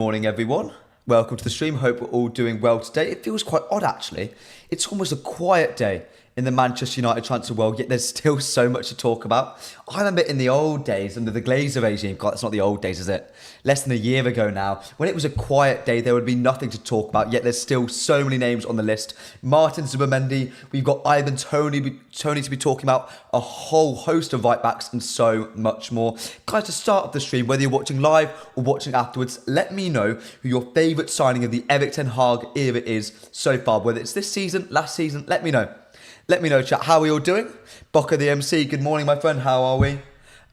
Morning everyone, welcome to the stream. Hope we're all doing well today. It feels quite odd actually. It's almost a quiet day in the Manchester United transfer world, yet there's still so much to talk about. I remember in the old days under the Glazer regime, God, it's not the old days, is it? Less than a year ago now, when it was a quiet day, there would be nothing to talk about, yet there's still so many names on the list. Martin Zubimendi, we've got Ivan Toney to be talking about, a whole host of right backs and so much more. Guys, to start off the stream, whether you're watching live or watching afterwards, let me know who your favourite signing of the Erik ten Hag era is so far, whether it's this season, last season, let me know. Let me know, chat. How are we all doing? Bocca the MC, good morning, my friend. How are we?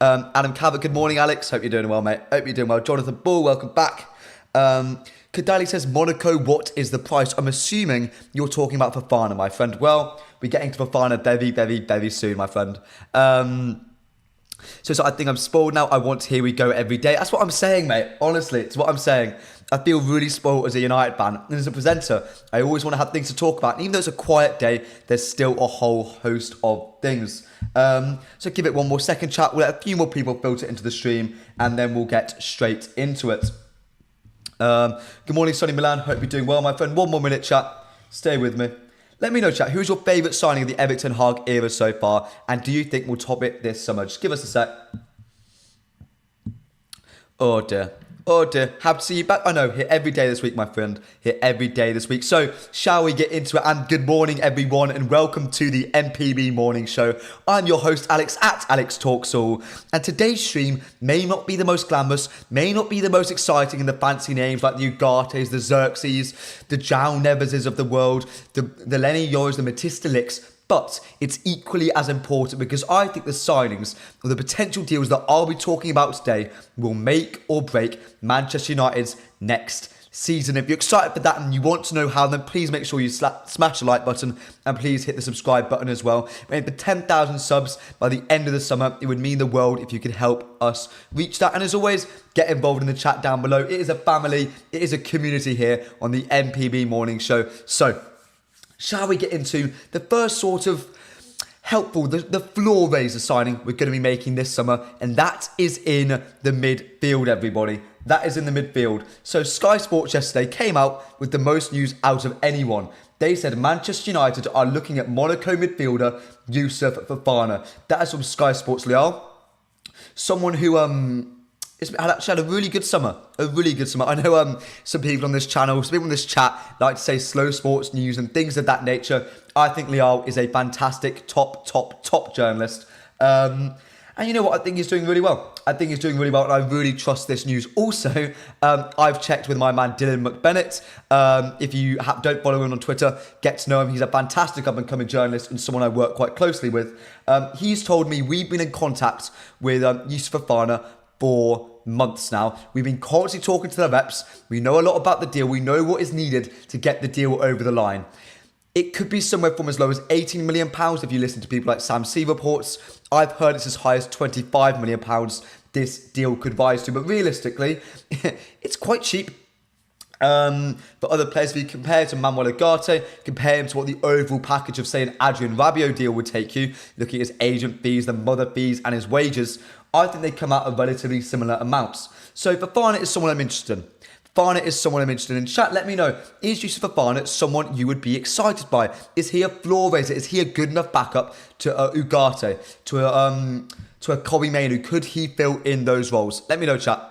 Adam Cabot, good morning, Alex. Hope you're doing well, mate. Hope you're doing well. Jonathan Bull, welcome back. Kadali says, Monaco, what is the price? I'm assuming you're talking about Fofana, my friend. Well, we're getting to Fofana very soon, my friend. So I think I'm spoiled now. I want Here We Go every day. That's what I'm saying, mate. Honestly, it's what I'm saying. I feel really spoiled as a United fan. And as a presenter, I always want to have things to talk about. And even though it's a quiet day, there's still a whole host of things. So give it one more second, chat. We'll let a few more people filter into the stream, and then we'll get straight into it. Good morning, Sonny Milan. Hope you're doing well, my friend. One more minute, chat. Stay with me. Let me know, chat, who's your favourite signing of the Erik ten Hag era so far? And do you think we'll top it this summer? Just give us a sec. Oh dear. Oh dear, happy to see you back. I know, here every day this week, my friend. Here every day this week. So, shall we get into it? And good morning, everyone, and welcome to the MPB Morning Show. I'm your host, Alex, at Alex Talks All. And today's stream may not be the most glamorous, may not be the most exciting in the fancy names like the Ugates, the Xerxes, the Jao Neveses of the world, the Lenny Yoros, the Matista Licks. But it's equally as important because I think the signings or the potential deals that I'll be talking about today will make or break Manchester United's next season. If you're excited for that and you want to know how, then please make sure you smash the like button and please hit the subscribe button as well. We're aiming for 10,000 subs by the end of the summer. It would mean the world if you could help us reach that. And as always, get involved in the chat down below. It is a family, it is a community here on the MPB Morning Show. So, shall we get into the first sort of helpful, the floor raiser signing we're going to be making this summer, and that is in the midfield, everybody. That is in the midfield. So Sky Sports yesterday came out with the most news out of anyone. They said Manchester United are looking at Monaco midfielder Youssouf Fofana. That is from Sky Sports Real. Someone who actually had a really good summer. I know some people on this channel, some people in this chat like to say slow sports news and things of that nature. I think Liao is a fantastic top journalist. And you know what? I think he's doing really well. And I really trust this news. Also, I've checked with my man Dylan McBennett. If you don't follow him on Twitter, get to know him. He's a fantastic up-and-coming journalist and someone I work quite closely with. He's told me we've been in contact with Youssouf Fofana for months now. We've been constantly talking to the reps. We know a lot about the deal. We know what is needed to get the deal over the line. It could be somewhere from as low as £18 million if you listen to people like Sam C reports. I've heard it's as high as £25 million this deal could rise to. But realistically, it's quite cheap. For other players, if you compare to Manuel Ugarte, compare him to what the overall package of, say, an Adrian Rabiot deal would take you, looking at his agent fees, the mother fees, and his wages, I think they come out at relatively similar amounts. So Fofana is someone I'm interested in. Chat, let me know, is Youssouf Fofana someone you would be excited by? Is he a floor raiser? Is he a good enough backup to Ugarte, to a Kobe Mainoo? Could he fill in those roles? Let me know, chat.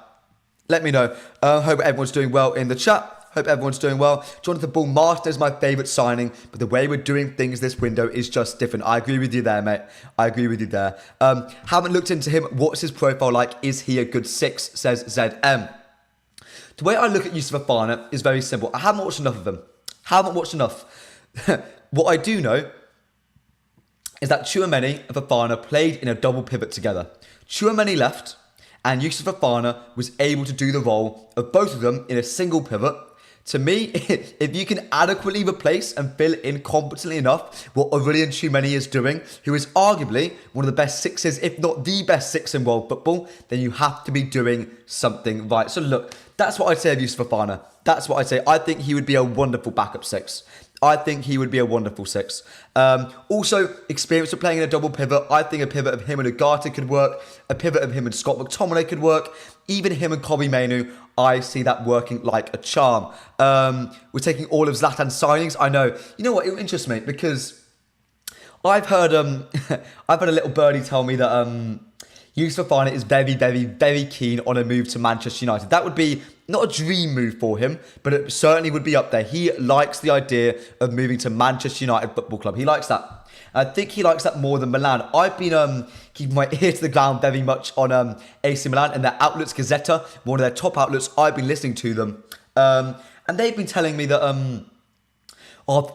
Let me know. Hope everyone's doing well in the chat. Jonathan Bull, Master is my favourite signing, but the way we're doing things this window is just different. I agree with you there, mate. Haven't looked into him. What's his profile like? Is he a good 6? Says ZM. The way I look at Youssouf Fofana is very simple. I haven't watched enough of him. What I do know is that Tchouaméni and Fofana played in a double pivot together. Tchouaméni left, and Youssouf Fofana was able to do the role of both of them in a single pivot. To me, if you can adequately replace and fill in competently enough what Aurélien Tchouaméni is doing, who is arguably one of the best sixes, if not the best six in world football, then you have to be doing something right. So look, that's what I'd say of Youssouf Fofana. That's what I'd say. I think he would be a wonderful backup 6. I think he would be a wonderful 6. Also, experience of playing in a double pivot. I think a pivot of him and Ugarte could work. A pivot of him and Scott McTominay could work. Even him and Kobbie Mainoo, I see that working like a charm. We're taking all of Zlatan's signings. I know. You know what? It interests me because I've heard I've had a little birdie tell me that Youssouf Fofana is very, very, very keen on a move to Manchester United. That would be not a dream move for him, but it certainly would be up there. He likes the idea of moving to Manchester United Football Club. He likes that. I think he likes that more than Milan. I've been keeping my ear to the ground very much on AC Milan and their outlets, Gazzetta, one of their top outlets. I've been listening to them. And they've been telling me that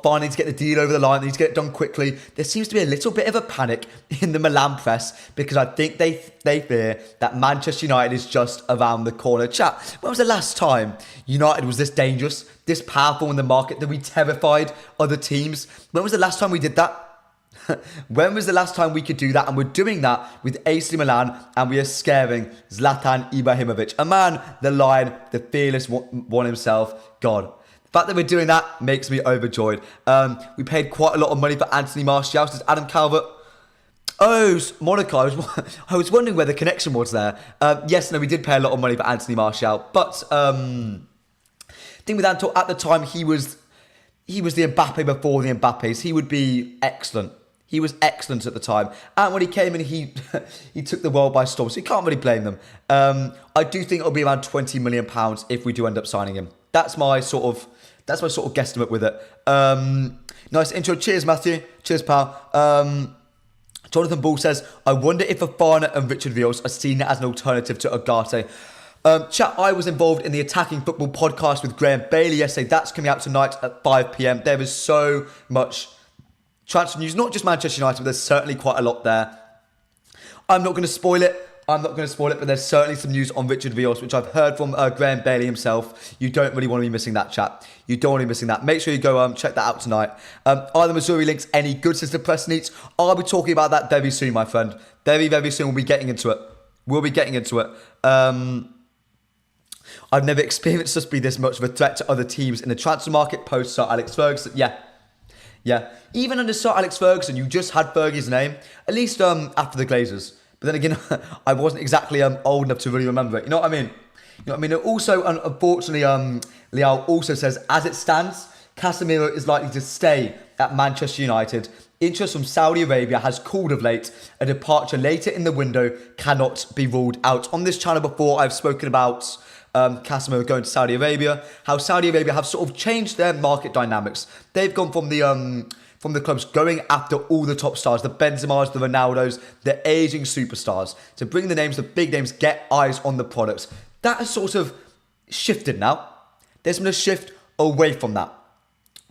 finally to get the deal over the line, they need to get it done quickly. There seems to be a little bit of a panic in the Milan press because I think they fear that Manchester United is just around the corner. Chat, when was the last time United was this dangerous, this powerful in the market, that we terrified other teams? When was the last time we did that? When was the last time we could do that? And we're doing that with AC Milan, and we are scaring Zlatan Ibrahimovic, a man, the lion, the fearless one himself. God. The fact that we're doing that makes me overjoyed. We paid quite a lot of money for Anthony Martial. Says Adam Calvert. Oh, Monaco. I was wondering where the connection was there. Yes, no, we did pay a lot of money for Anthony Martial. But I think with Anto, at the time, he was the Mbappe before the Mbappes. He would be excellent. He was excellent at the time. And when he came in, he took the world by storm. So you can't really blame them. I do think it'll be around £20 million if we do end up signing him. That's my sort of guesstimate with it. Nice intro. Cheers, Matthew. Cheers, pal. Jonathan Ball says, I wonder if Fofana and Richard Rios are seen as an alternative to Ugarte. Chat, I was involved in the Attacking Football podcast with Graham Bailey yesterday. That's coming out tonight at 5 p.m. There is so much transfer news, not just Manchester United, but there's certainly quite a lot there. I'm not going to spoil it. But there's certainly some news on Richard Rios, which I've heard from Graham Bailey himself. You don't really want to be missing that, chat. You don't want to be missing that. Make sure you go check that out tonight. Are the Missouri links any good since the press needs? I'll be talking about that very soon, my friend. Very, very soon we'll be getting into it. I've never experienced us be this much of a threat to other teams in the transfer market post Sir Alex Ferguson. Yeah. Even under Sir Alex Ferguson, you just had Fergie's name, at least after the Glazers. But then again, I wasn't exactly old enough to really remember it. You know what I mean? Also, unfortunately, Liao also says, as it stands, Casemiro is likely to stay at Manchester United. Interest from Saudi Arabia has cooled of late. A departure later in the window cannot be ruled out. On this channel before, I've spoken about Casemiro going to Saudi Arabia, how Saudi Arabia have sort of changed their market dynamics. They've gone from the clubs going after all the top stars, the Benzemas, the Ronaldos, the aging superstars, to bring the names, the big names, get eyes on the products. That has sort of shifted now. There's been a shift away from that.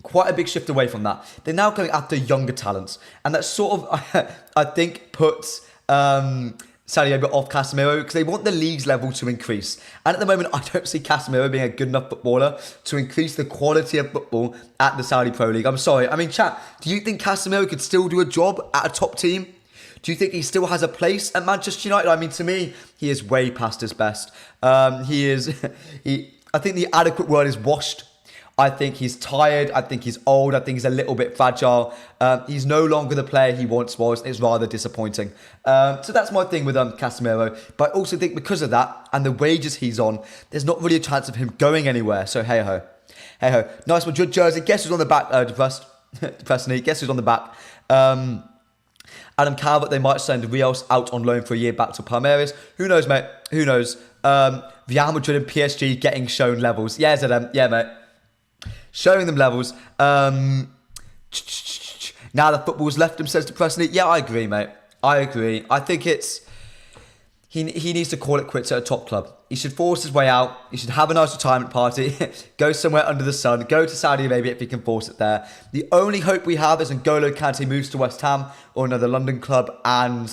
Quite a big shift away from that. They're now going after younger talents. And that sort of, I think, puts Saudi Arabia off Casemiro because they want the league's level to increase. And at the moment, I don't see Casemiro being a good enough footballer to increase the quality of football at the Saudi Pro League. I'm sorry. I mean, chat, do you think Casemiro could still do a job at a top team? Do you think he still has a place at Manchester United? I mean, to me, he is way past his best. I think the adequate word is washed. I think he's tired. I think he's old. I think he's a little bit fragile. He's no longer the player he once was. It's rather disappointing. So that's my thing with Casemiro. But I also think because of that and the wages he's on, there's not really a chance of him going anywhere. So hey-ho. Hey-ho. Nice one. Good jersey. Guess who's on the back, Depressingly. Guess who's on the back? Adam Calvert, they might send Rios out on loan for a year back to Palmeiras. Who knows, mate? Who knows? Real Madrid and PSG getting shown levels. Yeah, Zedem. Yeah, mate. Showing them levels. Now the football's left him, says Depressingly. Yeah, I agree, mate. I agree. I think he needs to call it quits at a top club. He should force his way out. He should have a nice retirement party. Go somewhere under the sun. Go to Saudi Arabia if he can force it there. The only hope we have is N'Golo Kante moves to West Ham or another London club, and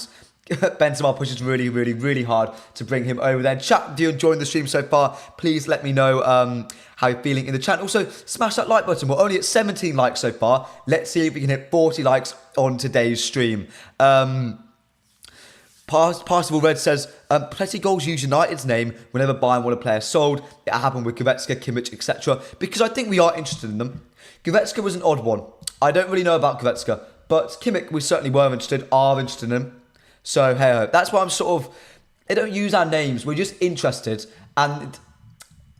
Benzema pushes really, really, really hard to bring him over there. Chat, if you're enjoying the stream so far, please let me know how you're feeling in the chat. Also, smash that like button. We're only at 17 likes so far. Let's see if we can hit 40 likes on today's stream. Parsifal Red says, plenty goals use United's name whenever Bayern want a player sold. It happened with Goretzka, Kimmich, etc. Because I think we are interested in them. Goretzka was an odd one. I don't really know about Goretzka, but Kimmich we certainly are interested in him. So, hey, that's why I'm sort of... They don't use our names. We're just interested. And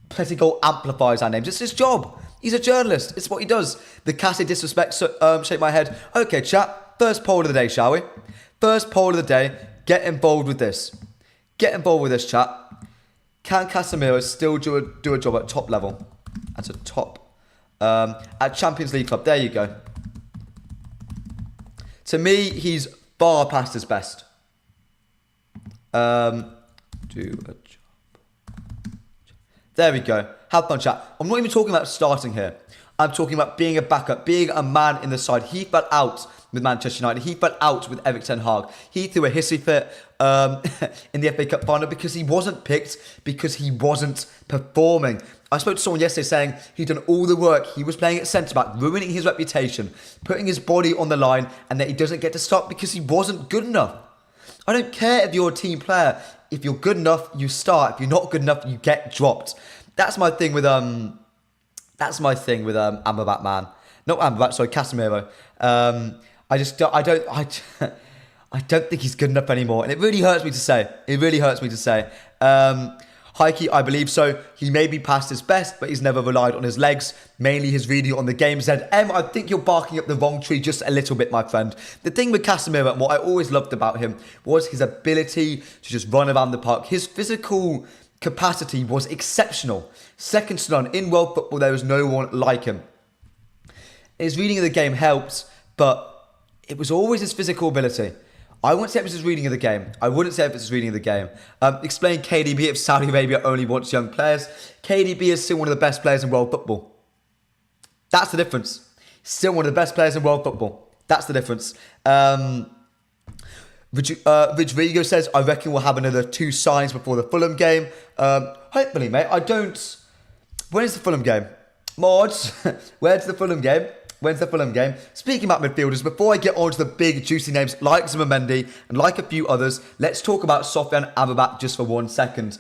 Plenty Goal amplifies our names. It's his job. He's a journalist. It's what he does. The Cassie disrespect shake my head. Okay, chat. First poll of the day, shall we? First poll of the day. Get involved with this. Get involved with this, chat. Can Casemiro still do a job at top level? At a top. At Champions League club. There you go. To me, he's far past his best. Do a job. There we go. Have fun, chat. I'm not even talking about starting here. I'm talking about being a backup, being a man in the side. He fell out with Manchester United. He fell out with Erik ten Hag. He threw a hissy fit in the FA Cup final because he wasn't picked, because he wasn't performing. I spoke to someone yesterday saying he'd done all the work. He was playing at centre-back, ruining his reputation, putting his body on the line, and that he doesn't get to start because he wasn't good enough. I don't care if you're a team player. If you're good enough, you start. If you're not good enough, you get dropped. That's my thing with Amrabat, man. Not Amrabat, sorry, Casemiro. I don't think he's good enough anymore, and it really hurts me to say. It really hurts me to say. Heike, I believe so. He may be past his best, but he's never relied on his legs, mainly his reading on the game. ZM, I think you're barking up the wrong tree just a little bit, my friend. The thing with Casemiro, and what I always loved about him, was his ability to just run around the park. His physical capacity was exceptional. Second to none. In world football, there was no one like him. His reading of the game helped, but it was always his physical ability. I wouldn't say it was his reading of the game. Explain KDB if Saudi Arabia only wants young players. KDB is still one of the best players in world football. That's the difference. Still one of the best players in world football. That's the difference. Rodrigo says, I reckon we'll have another 2 signs before the Fulham game. Hopefully, mate. When's the Fulham game? Mods, where's the Fulham game? When's the Fulham game? Speaking about midfielders, before I get on to the big juicy names like Zubimendi and like a few others, let's talk about Sofian Amrabat just for 1 second.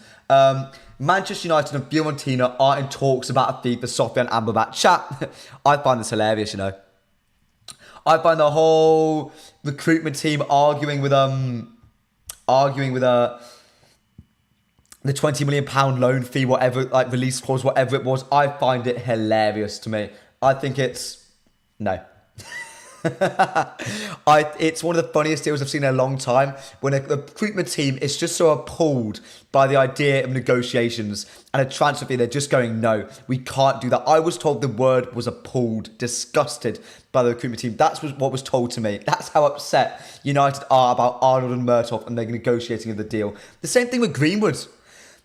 Manchester United and Fiorentina are in talks about a fee for Sofian Amrabat. Chat, I find this hilarious, you know. I find the whole recruitment team arguing with the £20 million loan fee, whatever, like release clause, whatever it was. I find it hilarious to me. I think it's... No. It's one of the funniest deals I've seen in a long time, when the recruitment team is just so appalled by the idea of negotiations and a transfer fee. They're just going, no, we can't do that. I was told the word was appalled, disgusted by the recruitment team. That's what was told to me. That's how upset United are about Arnold and Murtough and they're negotiating the deal. The same thing with Greenwood.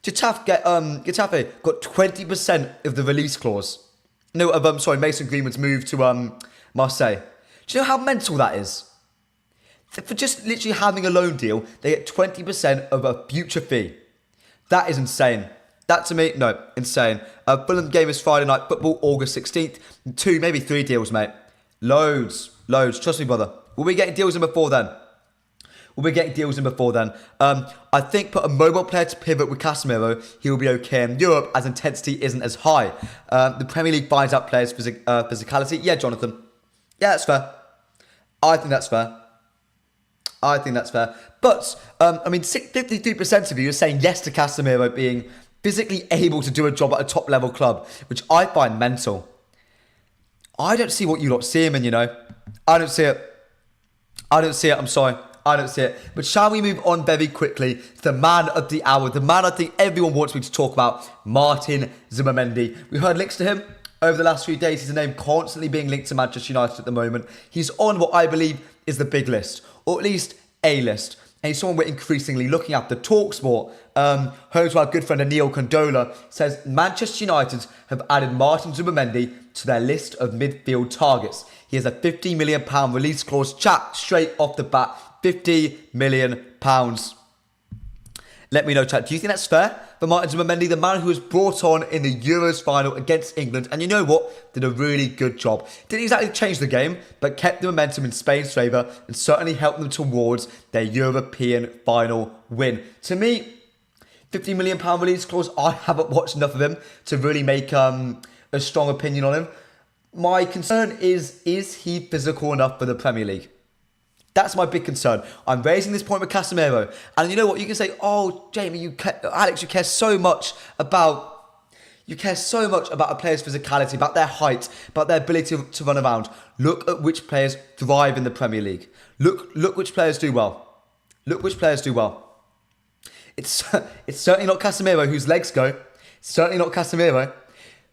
Getafe got 20% of the release clause. No, Mason Greenwood's move to Marseille. Do you know how mental that is? For just literally having a loan deal, they get 20% of a future fee. That is insane. That to me, no, insane. Fulham game is Friday Night Football, August 16th. 2, maybe 3 deals, mate. Loads. Trust me, brother. We'll be getting deals in before then. I think put a mobile player to pivot with Casemiro, he will be okay in Europe as intensity isn't as high. The Premier League finds out players' physicality. Yeah, Jonathan. Yeah, that's fair. I think that's fair. But, 53% of you are saying yes to Casemiro being physically able to do a job at a top level club, which I find mental. I don't see what you lot see him in, you know. I don't see it. I'm sorry. I don't see it. But shall we move on very quickly to the man of the hour, the man I think everyone wants me to talk about, Martin Zubimendi. We heard links to him over the last few days. He's a name constantly being linked to Manchester United at the moment. He's on what I believe is the big list, or at least a list. And he's someone we're increasingly looking at. The TalkSport, home to our good friend Anil Condola, says Manchester United have added Martin Zubimendi to their list of midfield targets. He has a £50 million release clause. Chat, straight off the bat, £50 million. Let me know, chat. Do you think that's fair for Martin Zubimendi, the man who was brought on in the Euros final against England? And you know what? Did a really good job. Didn't exactly change the game, but kept the momentum in Spain's favour and certainly helped them towards their European final win. To me, £50 million release clause, I haven't watched enough of him to really make a strong opinion on him. My concern is he physical enough for the Premier League? That's my big concern. I'm raising this point with Casemiro. And you know what? You can say, oh, Jamie, Alex, you care so much about a player's physicality, about their height, about their ability to run around. Look at which players thrive in the Premier League. Look which players do well. Look which players do well. It's certainly not Casemiro whose legs go. It's certainly not Casemiro.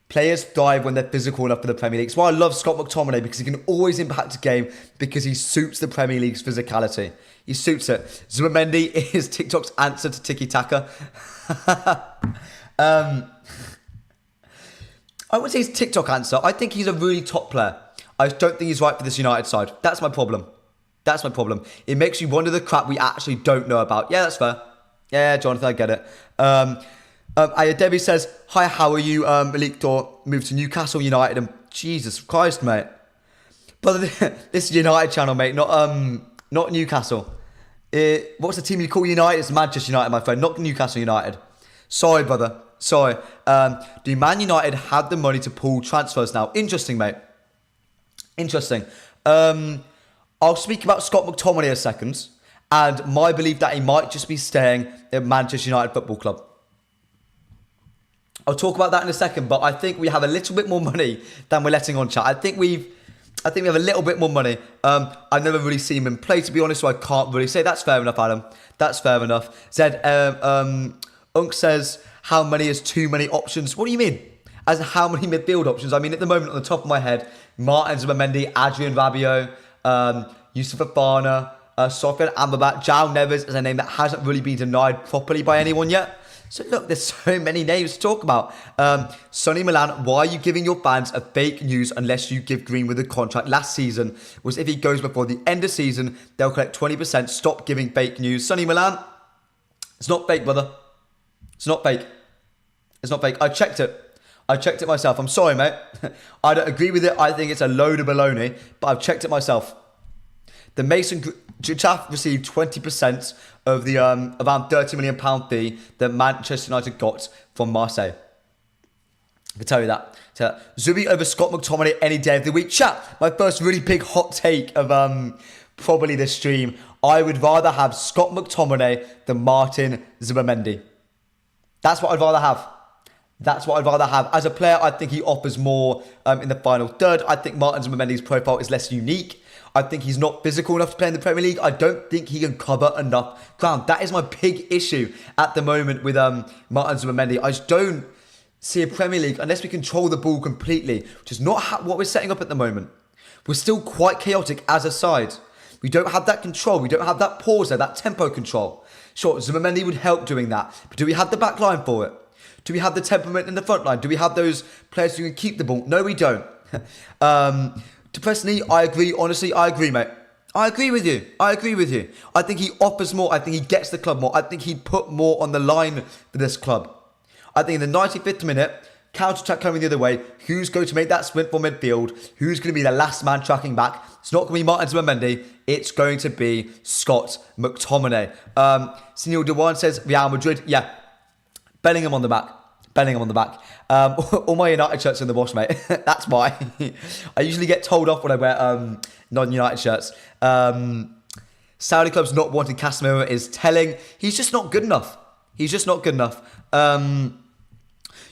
Players thrive when they're physical enough for the Premier League. It's why I love Scott McTominay, because he can always impact a game because he suits the Premier League's physicality. He suits it. Zubimendi is TikTok's answer to Tiki Taka. I wouldn't say he's TikTok answer. I think he's a really top player. I just don't think he's right for this United side. That's my problem. That's my problem. It makes you wonder the crap we actually don't know about. Yeah, that's fair. Yeah, Jonathan, I get it. Debbie says, hi, how are you? Malik Dor moved to Newcastle United. And Jesus Christ, mate. But this is United channel, mate, not Newcastle. What's the team you call United? It's Manchester United, my friend, not Newcastle United. Sorry, brother. Sorry. Do Man United have the money to pull transfers now? Interesting, mate. Interesting. I'll speak about Scott McTominay in a second. And my belief that he might just be staying at Manchester United Football Club. I'll talk about that in a second, but I think we have a little bit more money than we're letting on, chat. I think we have a little bit more money. I've never really seen him play, to be honest, so I can't really say. That's fair enough, Adam. That's fair enough. Zed, Unk says, how many is too many options? What do you mean? As how many midfield options? I mean, at the moment, on the top of my head, Martin Zubimendi, Adrian Rabiot, Youssouf Fofana, Sofiane Amrabat, João Neves is a name that hasn't really been denied properly by anyone yet. So look, there's so many names to talk about. Sonny Milan, why are you giving your fans a fake news unless you give Greenwood a contract? Last season was if he goes before the end of season, they'll collect 20%. Stop giving fake news. Sonny Milan, it's not fake, brother. It's not fake. It's not fake. I checked it. I checked it myself. I'm sorry, mate. I don't agree with it. I think it's a load of baloney, but I've checked it myself. The Mason Chaff received 20% of the around £30 million fee that Manchester United got from Marseille. I can tell you that. Zubi over Scott McTominay any day of the week. Chat, my first really big hot take of probably this stream. I would rather have Scott McTominay than Martin Zubimendi. That's what I'd rather have. That's what I'd rather have. As a player, I think he offers more in the final third. I think Martin Zubimendi's profile is less unique. I think he's not physical enough to play in the Premier League. I don't think he can cover enough ground. That is my big issue at the moment with Martin Zubimendi. I just don't see a Premier League unless we control the ball completely, which is not what we're setting up at the moment. We're still quite chaotic as a side. We don't have that control. We don't have that pause there, that tempo control. Sure, Zubimendi would help doing that. But do we have the back line for it? Do we have the temperament in the front line? Do we have those players who can keep the ball? No, we don't. Personally, I agree. Honestly, I agree, mate. I agree with you. I think he offers more. I think he gets the club more. I think he'd put more on the line for this club. I think in the 95th minute, counter-attack coming the other way, who's going to make that sprint for midfield? Who's going to be the last man tracking back? It's not going to be Martin Zubimendi. It's going to be Scott McTominay. Senor Dewan says, Real Madrid. Yeah. Bellingham on the back. All my United shirts in the wash, mate. That's why. I usually get told off when I wear non-United shirts. Saudi clubs not wanting Casemiro is telling. He's just not good enough.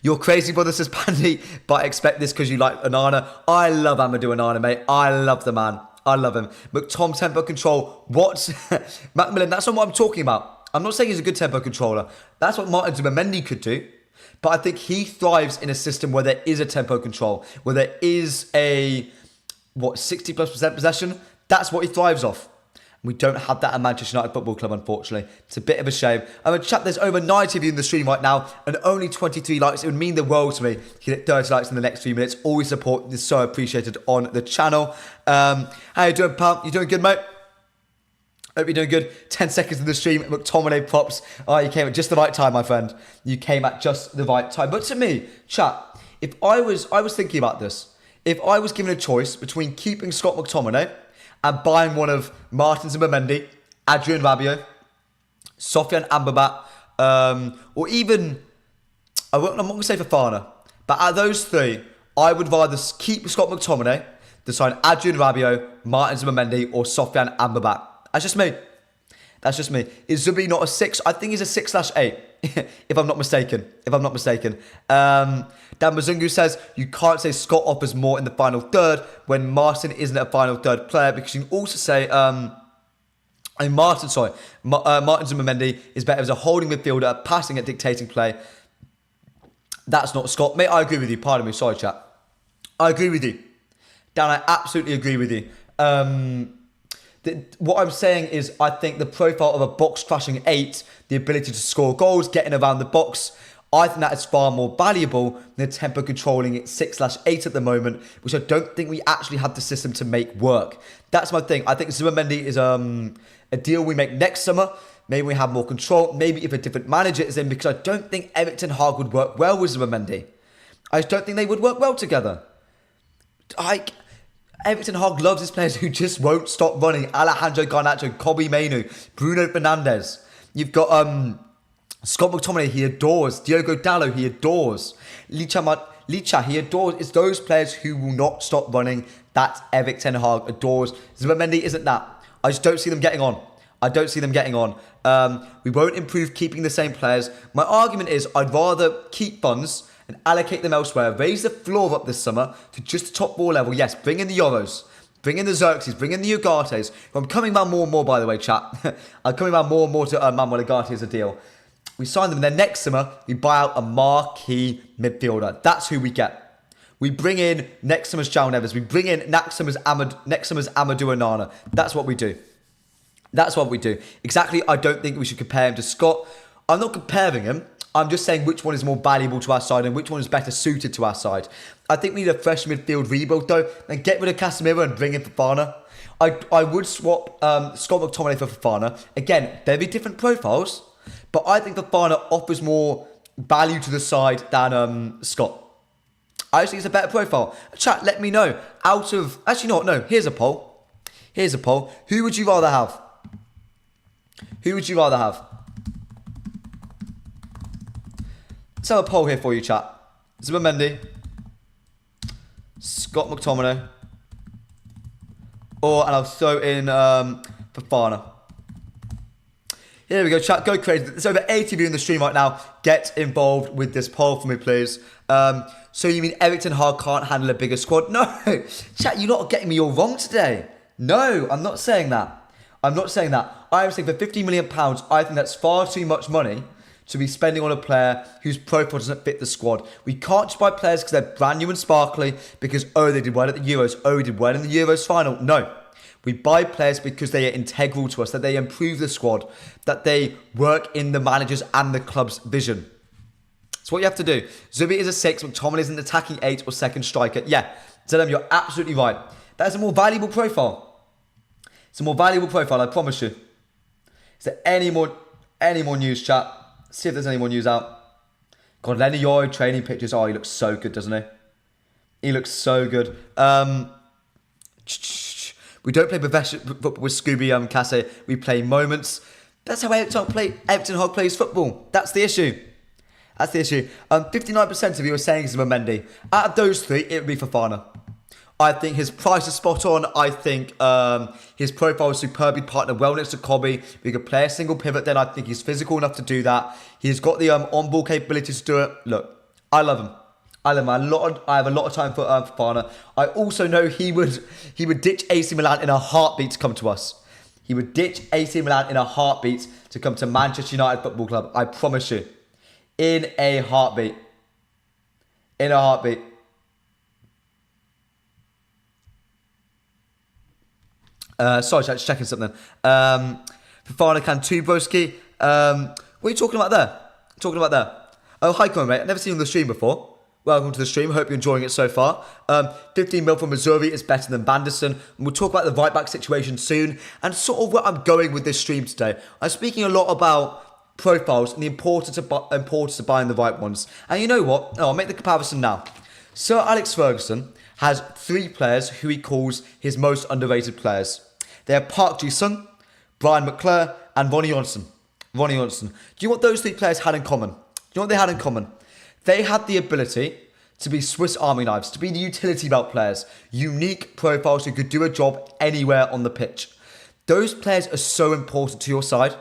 You're crazy, brother, says Pandy, but I expect this because you like Onana. I love Amadou Onana, mate. I love the man. I love him. McTom tempo control. What? Macmillan, that's not what I'm talking about. I'm not saying he's a good tempo controller. That's what Martin Zubimendi could do. But I think he thrives in a system where there is a tempo control, where there is a, 60+% possession. That's what he thrives off. We don't have that at Manchester United Football Club, unfortunately. It's a bit of a shame. Chat, there's over 90 of you in the stream right now and only 23 likes. It would mean the world to me if you hit 30 likes in the next few minutes. All your support is so appreciated on the channel. How you doing, pal? You doing good, mate? Hope you're doing good. 10 seconds in the stream. McTominay props. Oh, you came at just the right time, my friend. You came at just the right time. But to me, chat, if I was thinking about this. If I was given a choice between keeping Scott McTominay and buying one of Martin Zubimendi, Adrian Rabiot, Sofiane Amrabat, or even, I'm not going to say Fofana, but out of those three, I would rather keep Scott McTominay than sign Adrian Rabiot, Martin Zubimendi, or Sofiane Amrabat. That's just me. That's just me. Is Zubi not a 6? I think he's a 6/8, if I'm not mistaken. Dan Mazungu says, you can't say Scott offers more in the final third when Martin isn't a final third player, because you can also say, Martin Zubimendi is better as a holding midfielder, passing and dictating play. That's not Scott. Mate, I agree with you. Pardon me. Sorry, chat. I agree with you. Dan, I absolutely agree with you. What I'm saying is I think the profile of a box-crashing 8, the ability to score goals, getting around the box, I think that is far more valuable than the tempo-controlling 6/8 at the moment, which I don't think we actually have the system to make work. That's my thing. I think Zubimendi is a deal we make next summer. Maybe we have more control. Maybe if a different manager is in, because I don't think Erik ten Hag would work well with Zubimendi. I just don't think they would work well together. Erik ten Hag loves his players who just won't stop running. Alejandro Garnacho, Kobbie Mainoo, Bruno Fernandes. You've got Scott McTominay, he adores. Diogo Dalot, he adores. Licha, he adores. It's those players who will not stop running that Erik ten Hag adores. Zubimendi isn't that. I just don't see them getting on. We won't improve keeping the same players. My argument is I'd rather keep funds and allocate them elsewhere. Raise the floor up this summer to just the top 4 level. Yes, bring in the Euros. Bring in the Xerxes. Bring in the Ugates. I'm coming around more and more, by the way, chat. I'm coming around more and more to Manuel Ugarte as a deal. We sign them, and then next summer, we buy out a marquee midfielder. That's who we get. We bring in next summer's João Neves. We bring in next summer's Amadou Onana. That's what we do. Exactly, I don't think we should compare him to Scott. I'm not comparing him. I'm just saying which one is more valuable to our side and which one is better suited to our side. I think we need a fresh midfield rebuild, though, and get rid of Casemiro and bring in Fofana. I would swap Scott McTominay for Fofana. Again, very different profiles, but I think Fofana offers more value to the side than Scott. I just think it's a better profile. Chat, let me know. Here's a poll. Who would you rather have? Let's have a poll here for you, chat. Zubimendi, Scott McTominay, and I'll throw in Fofana. Here we go, chat. Go crazy. There's over 80 of you in the stream right now. Get involved with this poll for me, please. So you mean Erik ten Hag can't handle a bigger squad? No, chat. You're not getting me all wrong today. No, I'm not saying that. I'm saying for £50 million, I think that's far too much money to be spending on a player whose profile doesn't fit the squad. We can't just buy players because they're brand new and sparkly, because, they did well at the Euros, we did well in the Euros final. No. We buy players because they are integral to us, that they improve the squad, that they work in the manager's and the club's vision. That's what you have to do. Zubi is a 6, McTominay is an attacking 8 or second striker. Yeah, Zedem, you're absolutely right. That is a more valuable profile. It's a more valuable profile, I promise you. Is there any more news, chat? See if there's any more news out. God, Lenny Yoro training pictures. Oh, he looks so good, doesn't he? He looks so good. We don't play professional football with Scooby Casse. We play moments. That's how Erik ten Hag plays football. That's the issue. 59% of you are saying Zubimendi. Out of those 3, it would be Fofana. I think his price is spot on. I think his profile is superbly partnered well next to Kobbie. We could play a single pivot then. I think he's physical enough to do that. He's got the on-ball capabilities to do it. Look, I love him. I have a lot of time for Fofana. I also know he would ditch AC Milan in a heartbeat to come to us. He would ditch AC Milan in a heartbeat to come to Manchester United Football Club. I promise you. In a heartbeat. Sorry, just checking something. Fofana can too, broski. What are you talking about there? Oh, hi, Conor, mate. I've never seen you on the stream before. Welcome to the stream. Hope you're enjoying it so far. 15 mil from Missouri is better than Banderson. And we'll talk about the right back situation soon and sort of where I'm going with this stream today. I'm speaking a lot about profiles and the importance of buying the right ones. And you know what? I'll make the comparison now. Sir Alex Ferguson has 3 players who he calls his most underrated players. They are Park Ji-sung, Brian McClure, and Ronnie Johnson. Do you know what those 3 players had in common? They had the ability to be Swiss Army knives, to be the utility belt players, unique profiles who could do a job anywhere on the pitch. Those players are so important to your side.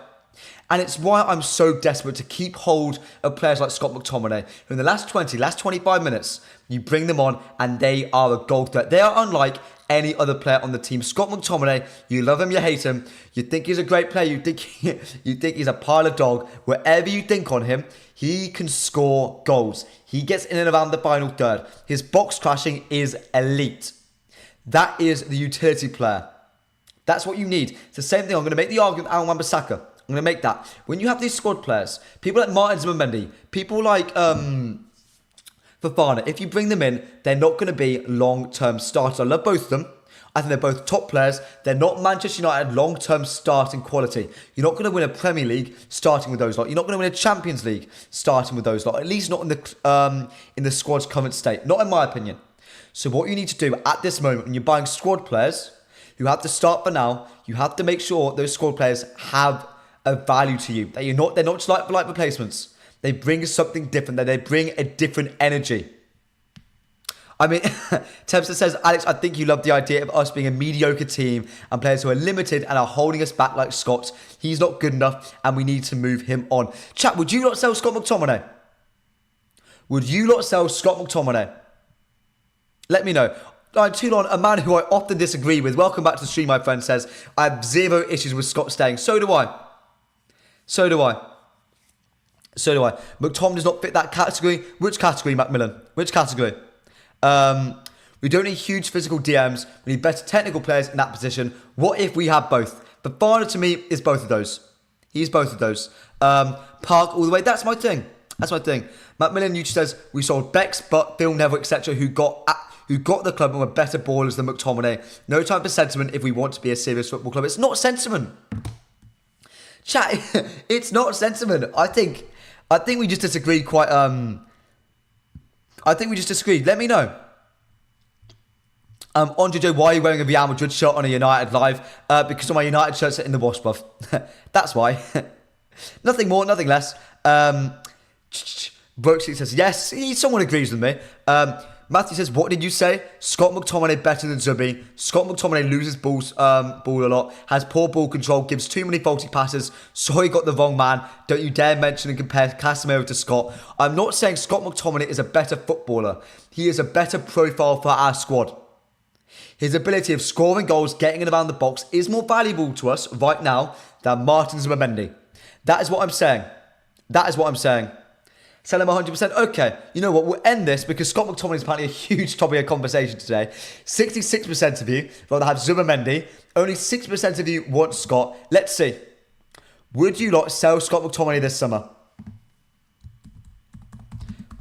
And it's why I'm so desperate to keep hold of players like Scott McTominay, who in the last 25 minutes, you bring them on and they are a goal threat. They are unlike any other player on the team. Scott McTominay, you love him, you hate him. You think he's a great player, you think he's a pile of dog. Wherever you think on him, he can score goals. He gets in and around the final third. His box crashing is elite. That is the utility player. That's what you need. It's the same thing. I'm going to make the argument with Aaron Wan-Bissaka. I'm going to make that. When you have these squad players, people like Martin Zubimendi, people like Fofana, if you bring them in, they're not going to be long-term starters. I love both of them. I think they're both top players. They're not Manchester United long-term starting quality. You're not going to win a Premier League starting with those lot. You're not going to win a Champions League starting with those lot. At least not in the squad's current state. Not in my opinion. So what you need to do at this moment when you're buying squad players, you have to start for now. You have to make sure those squad players have a value to you. That they're not just like replacements. They bring something different. That they bring a different energy. I mean, Tempster says, Alex, I think you love the idea of us being a mediocre team and players who are limited and are holding us back like Scott. He's not good enough and we need to move him on. Chat, would you not sell Scott McTominay? Let me know. Toulon, a man who I often disagree with, welcome back to the stream, my friend, says, I have 0 issues with Scott staying. So do I. McTom does not fit that category. Which category, Macmillan? Which category? We don't need huge physical DMs. We need better technical players in that position. What if we have both? Fofana to me is both of those. He's both of those. Park all the way. That's my thing. Macmillan Nucci says, we sold Bex, but Phil Neville, etc., who got the club and were better ballers than McTominay. No time for sentiment if we want to be a serious football club. It's not sentiment. Chat, it's not sentiment. I think we just disagree quite... Let me know. Andre Joe, why are you wearing a Real Madrid shirt on a United live? Because all my United shirts are in the wash, bruv. That's why. Nothing more, nothing less. Brooksy says, yes, someone agrees with me. Matthew says, what did you say? Scott McTominay better than Zubi. Scott McTominay loses ball a lot, has poor ball control, gives too many faulty passes. Sorry, got the wrong man. Don't you dare mention and compare Casemiro to Scott. I'm not saying Scott McTominay is a better footballer. He is a better profile for our squad. His ability of scoring goals, getting in around the box is more valuable to us right now than Martin Zubimendi. That is what I'm saying. Sell him 100%. Okay, you know what? We'll end this because Scott McTominay is apparently a huge topic of conversation today. 66% of you rather have Zubimendi. Only 6% of you want Scott. Let's see. Would you lot sell Scott McTominay this summer?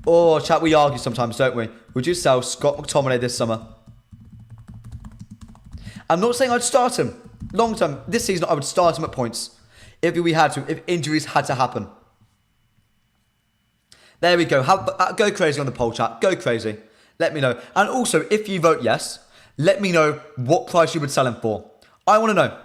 Oh, chat, we argue sometimes, don't we? Would you sell Scott McTominay this summer? I'm not saying I'd start him. Long term, this season, I would start him at points. If we had to, if injuries had to happen. There we go. Go crazy on the poll, chat. Go crazy. Let me know. And also, if you vote yes, let me know what price you would sell him for. I want to know.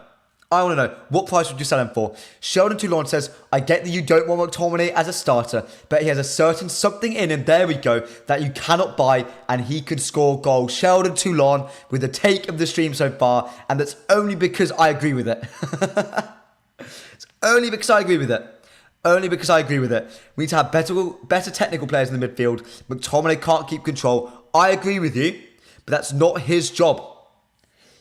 What price would you sell him for? Sheldon Toulon says, I get that you don't want McTominay as a starter, but he has a certain something in him, there we go, that you cannot buy, and he can score goals. Sheldon Toulon with the take of the stream so far, and that's only because I agree with it. It's only because I agree with it. We need to have better technical players in the midfield. McTominay can't keep control. I agree with you, but that's not his job.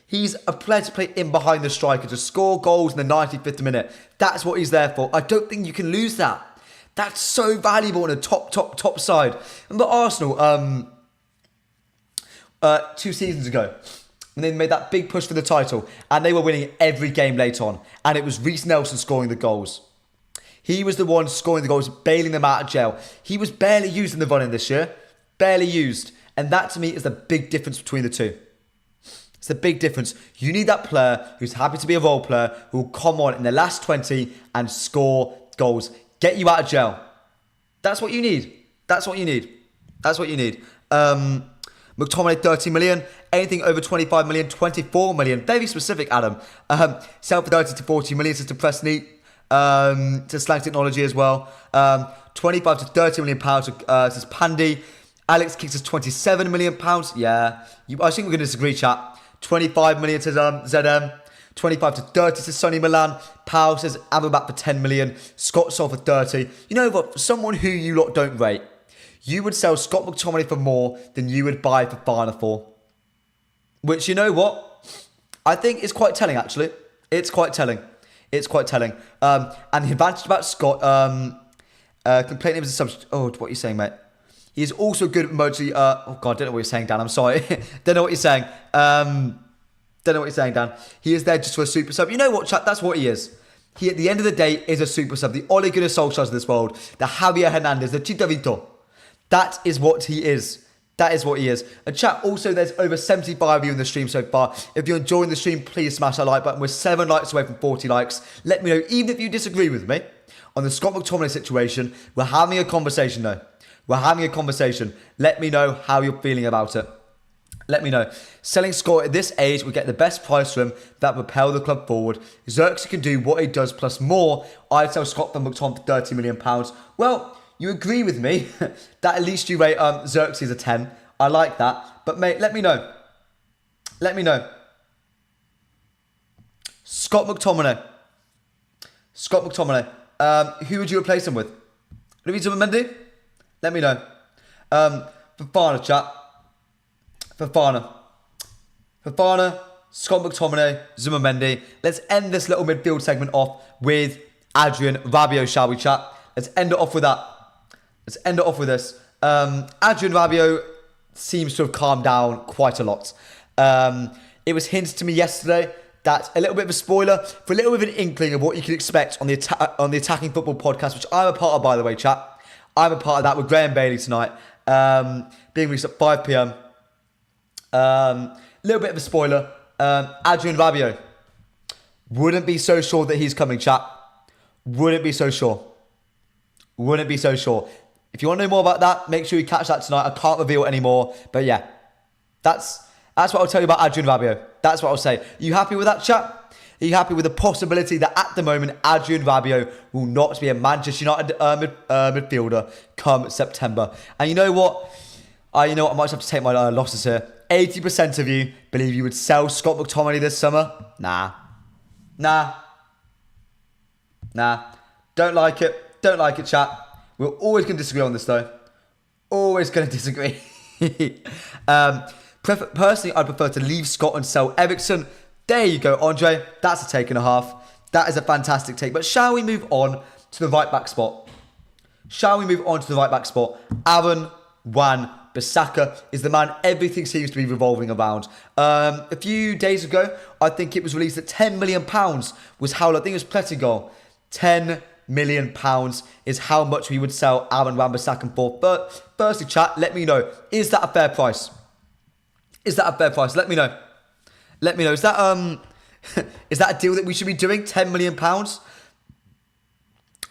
He's a player to play in behind the striker, to score goals in the 95th minute. That's what he's there for. I don't think you can lose that. That's so valuable in a top side. Remember Arsenal 2 seasons ago, when they made that big push for the title, and they were winning every game late on, and it was Reece Nelson scoring the goals. He was the one scoring the goals, bailing them out of jail. He was barely used in the running this year. barely used. And that to me is the big difference between the two. It's the big difference. You need that player who's happy to be a role player, who will come on in the last 20 and score goals. Get you out of jail. That's what you need. That's what you need. That's what you need. McTominay, 30 million. Anything over 25 million, 24 million. Very specific, Adam. Sell for 30 to 40 million to Presney. To Slang Technology as well. 25 to 30 million pounds to Pandy. Alex Kicks is 27 million pounds. Yeah. I think we're going to disagree, chat. 25 million to ZM. 25 to 30 to Sonny Milan. Powell says Amrabat for 10 million. Scott sold for 30. You know what? For someone who you lot don't rate, you would sell Scott McTominay for more than you would buy Fofana for. Which, you know what? I think is quite telling, actually. It's quite telling. It's quite telling. And the advantage about Scott, complaining of his substitute. Oh, what are you saying, mate? He's also good at emoji. Oh, God, I don't know what you're saying, Dan. I'm sorry. Don't know what you're saying. Don't know what you're saying, Dan. He is there just for a super sub. You know what, chat? That's what he is. He, at the end of the day, is a super sub. The Ole Gunnar Solskjaer of this world. The Javier Hernandez. The Chicharito. That is what he is. That is what he is. And chat, also, there's over 75 of you in the stream so far. If you're enjoying the stream, please smash that like button. We're 7 likes away from 40 likes. Let me know, even if you disagree with me on the Scott McTominay situation. We're having a conversation, though. We're having a conversation. Let me know how you're feeling about it. Let me know. Selling Scott at this age would get the best price for him that would propel the club forward. Xerxes can do what he does plus more. I'd sell Scott for McTominay for £30 million. Well, you agree with me that at least you rate Xerxes a 10. I like that. But mate, let me know. Let me know. Scott McTominay. Scott McTominay. Who would you replace him with? Zubimendi? Let me know. Fofana, chat. Fofana, Scott McTominay, Zubimendi. Let's end this little midfield segment off with Adrien Rabiot, shall we, chat? Let's end it off with that. Let's end it off with this. Adrien Rabiot seems to have calmed down quite a lot. It was hinted to me yesterday that a little bit of a spoiler for a little bit of an inkling of what you can expect on the Attacking Football podcast, which I'm a part of, by the way, chat. I'm a part of that with Graham Bailey tonight, being released at 5 p.m. Little bit of a spoiler. Adrien Rabiot. Wouldn't be so sure that he's coming, chat. Wouldn't be so sure. Wouldn't be so sure. If you want to know more about that, make sure you catch that tonight. I can't reveal anymore. But yeah, that's what I'll tell you about Adrien Rabiot. That's what I'll say. Are you happy with that, chat? Are you happy with the possibility that at the moment Adrien Rabiot will not be a Manchester United midfielder come September? And you know what? I might just have to take my losses here. 80% of you believe you would sell Scott McTominay this summer? Nah. Don't like it. Don't like it, chat. We're always going to disagree on this, though. Always going to disagree. Personally, I'd prefer to leave Scott and sell Eriksen. There you go, Andre. That's a take and a half. That is a fantastic take. But shall we move on to the right-back spot? Aaron Wan-Bissaka is the man everything seems to be revolving around. A few days ago, I think it was released that £10 million was how, I think it was Pletigol. £10 million is how much we would sell Aaron Wan-Bissaka for. But firstly, chat, let me know. Is that a fair price? Let me know. Is that is that a deal that we should be doing? £10 million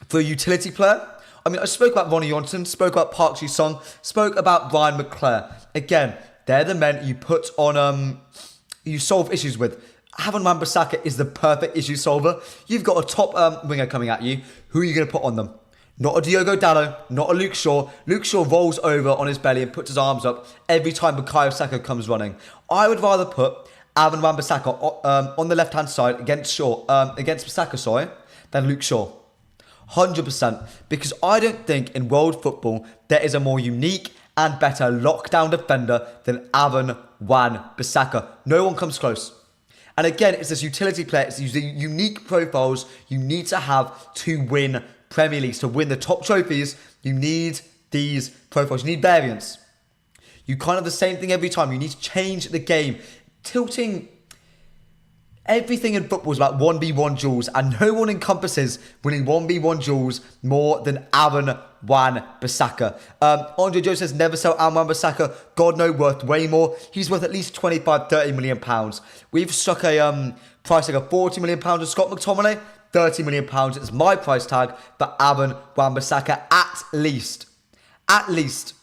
for a utility player? I mean, I spoke about Ronnie Johnson, spoke about Park Ji-sung, spoke about Brian McClare. Again, they're the men you put on, you solve issues with. Aaron Wan-Bissaka is the perfect issue solver. You've got a top winger coming at you. Who are you going to put on them? Not a Diogo Dalot, not a Luke Shaw. Luke Shaw rolls over on his belly and puts his arms up every time Bukayo Saka comes running. I would rather put Aaron Wan-Bissaka on the left-hand side against Bissaka, than Luke Shaw. 100%. Because I don't think in world football there is a more unique and better lockdown defender than Aaron Wan-Bissaka. No one comes close. And again, it's this utility player. It's these unique profiles you need to have to win Premier Leagues. To win the top trophies, you need these profiles. You need variance. You can't have the same thing every time. You need to change the game. Tilting Everything in football is about 1v1 duels, and no one encompasses winning 1v1 duels more than Aaron Wan-Bissaka. Andre Joe says, never sell Aaron Wan-Bissaka. God, no, worth way more. He's worth at least 25, 30 million pounds. We've stuck a price tag of 40 million pounds on Scott McTominay. 30 million pounds is my price tag for Aaron Wan-Bissaka, at least. At least.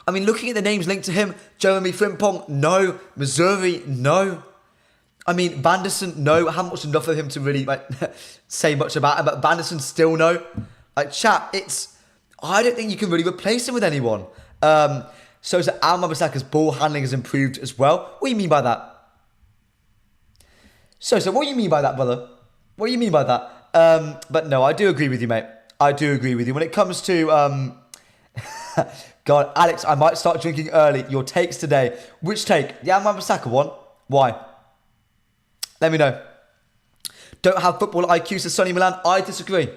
I mean, looking at the names linked to him, Jeremy Frimpong, no. Missouri, no. I mean, Vanderson, no. I haven't watched enough of him to really say much about him, but Vanderson, still no. Chat, I don't think you can really replace him with anyone. So Aaron Wan-Bissaka's ball handling has improved as well. What do you mean by that? So what do you mean by that, brother? What do you mean by that? But no, I do agree with you, mate. I do agree with you. When it comes to... God, Alex, I might start drinking early. Your takes today. Which take? The Aaron Wan-Bissaka one? Why? Let me know. Don't have football IQ, says Sonny Milan. I disagree.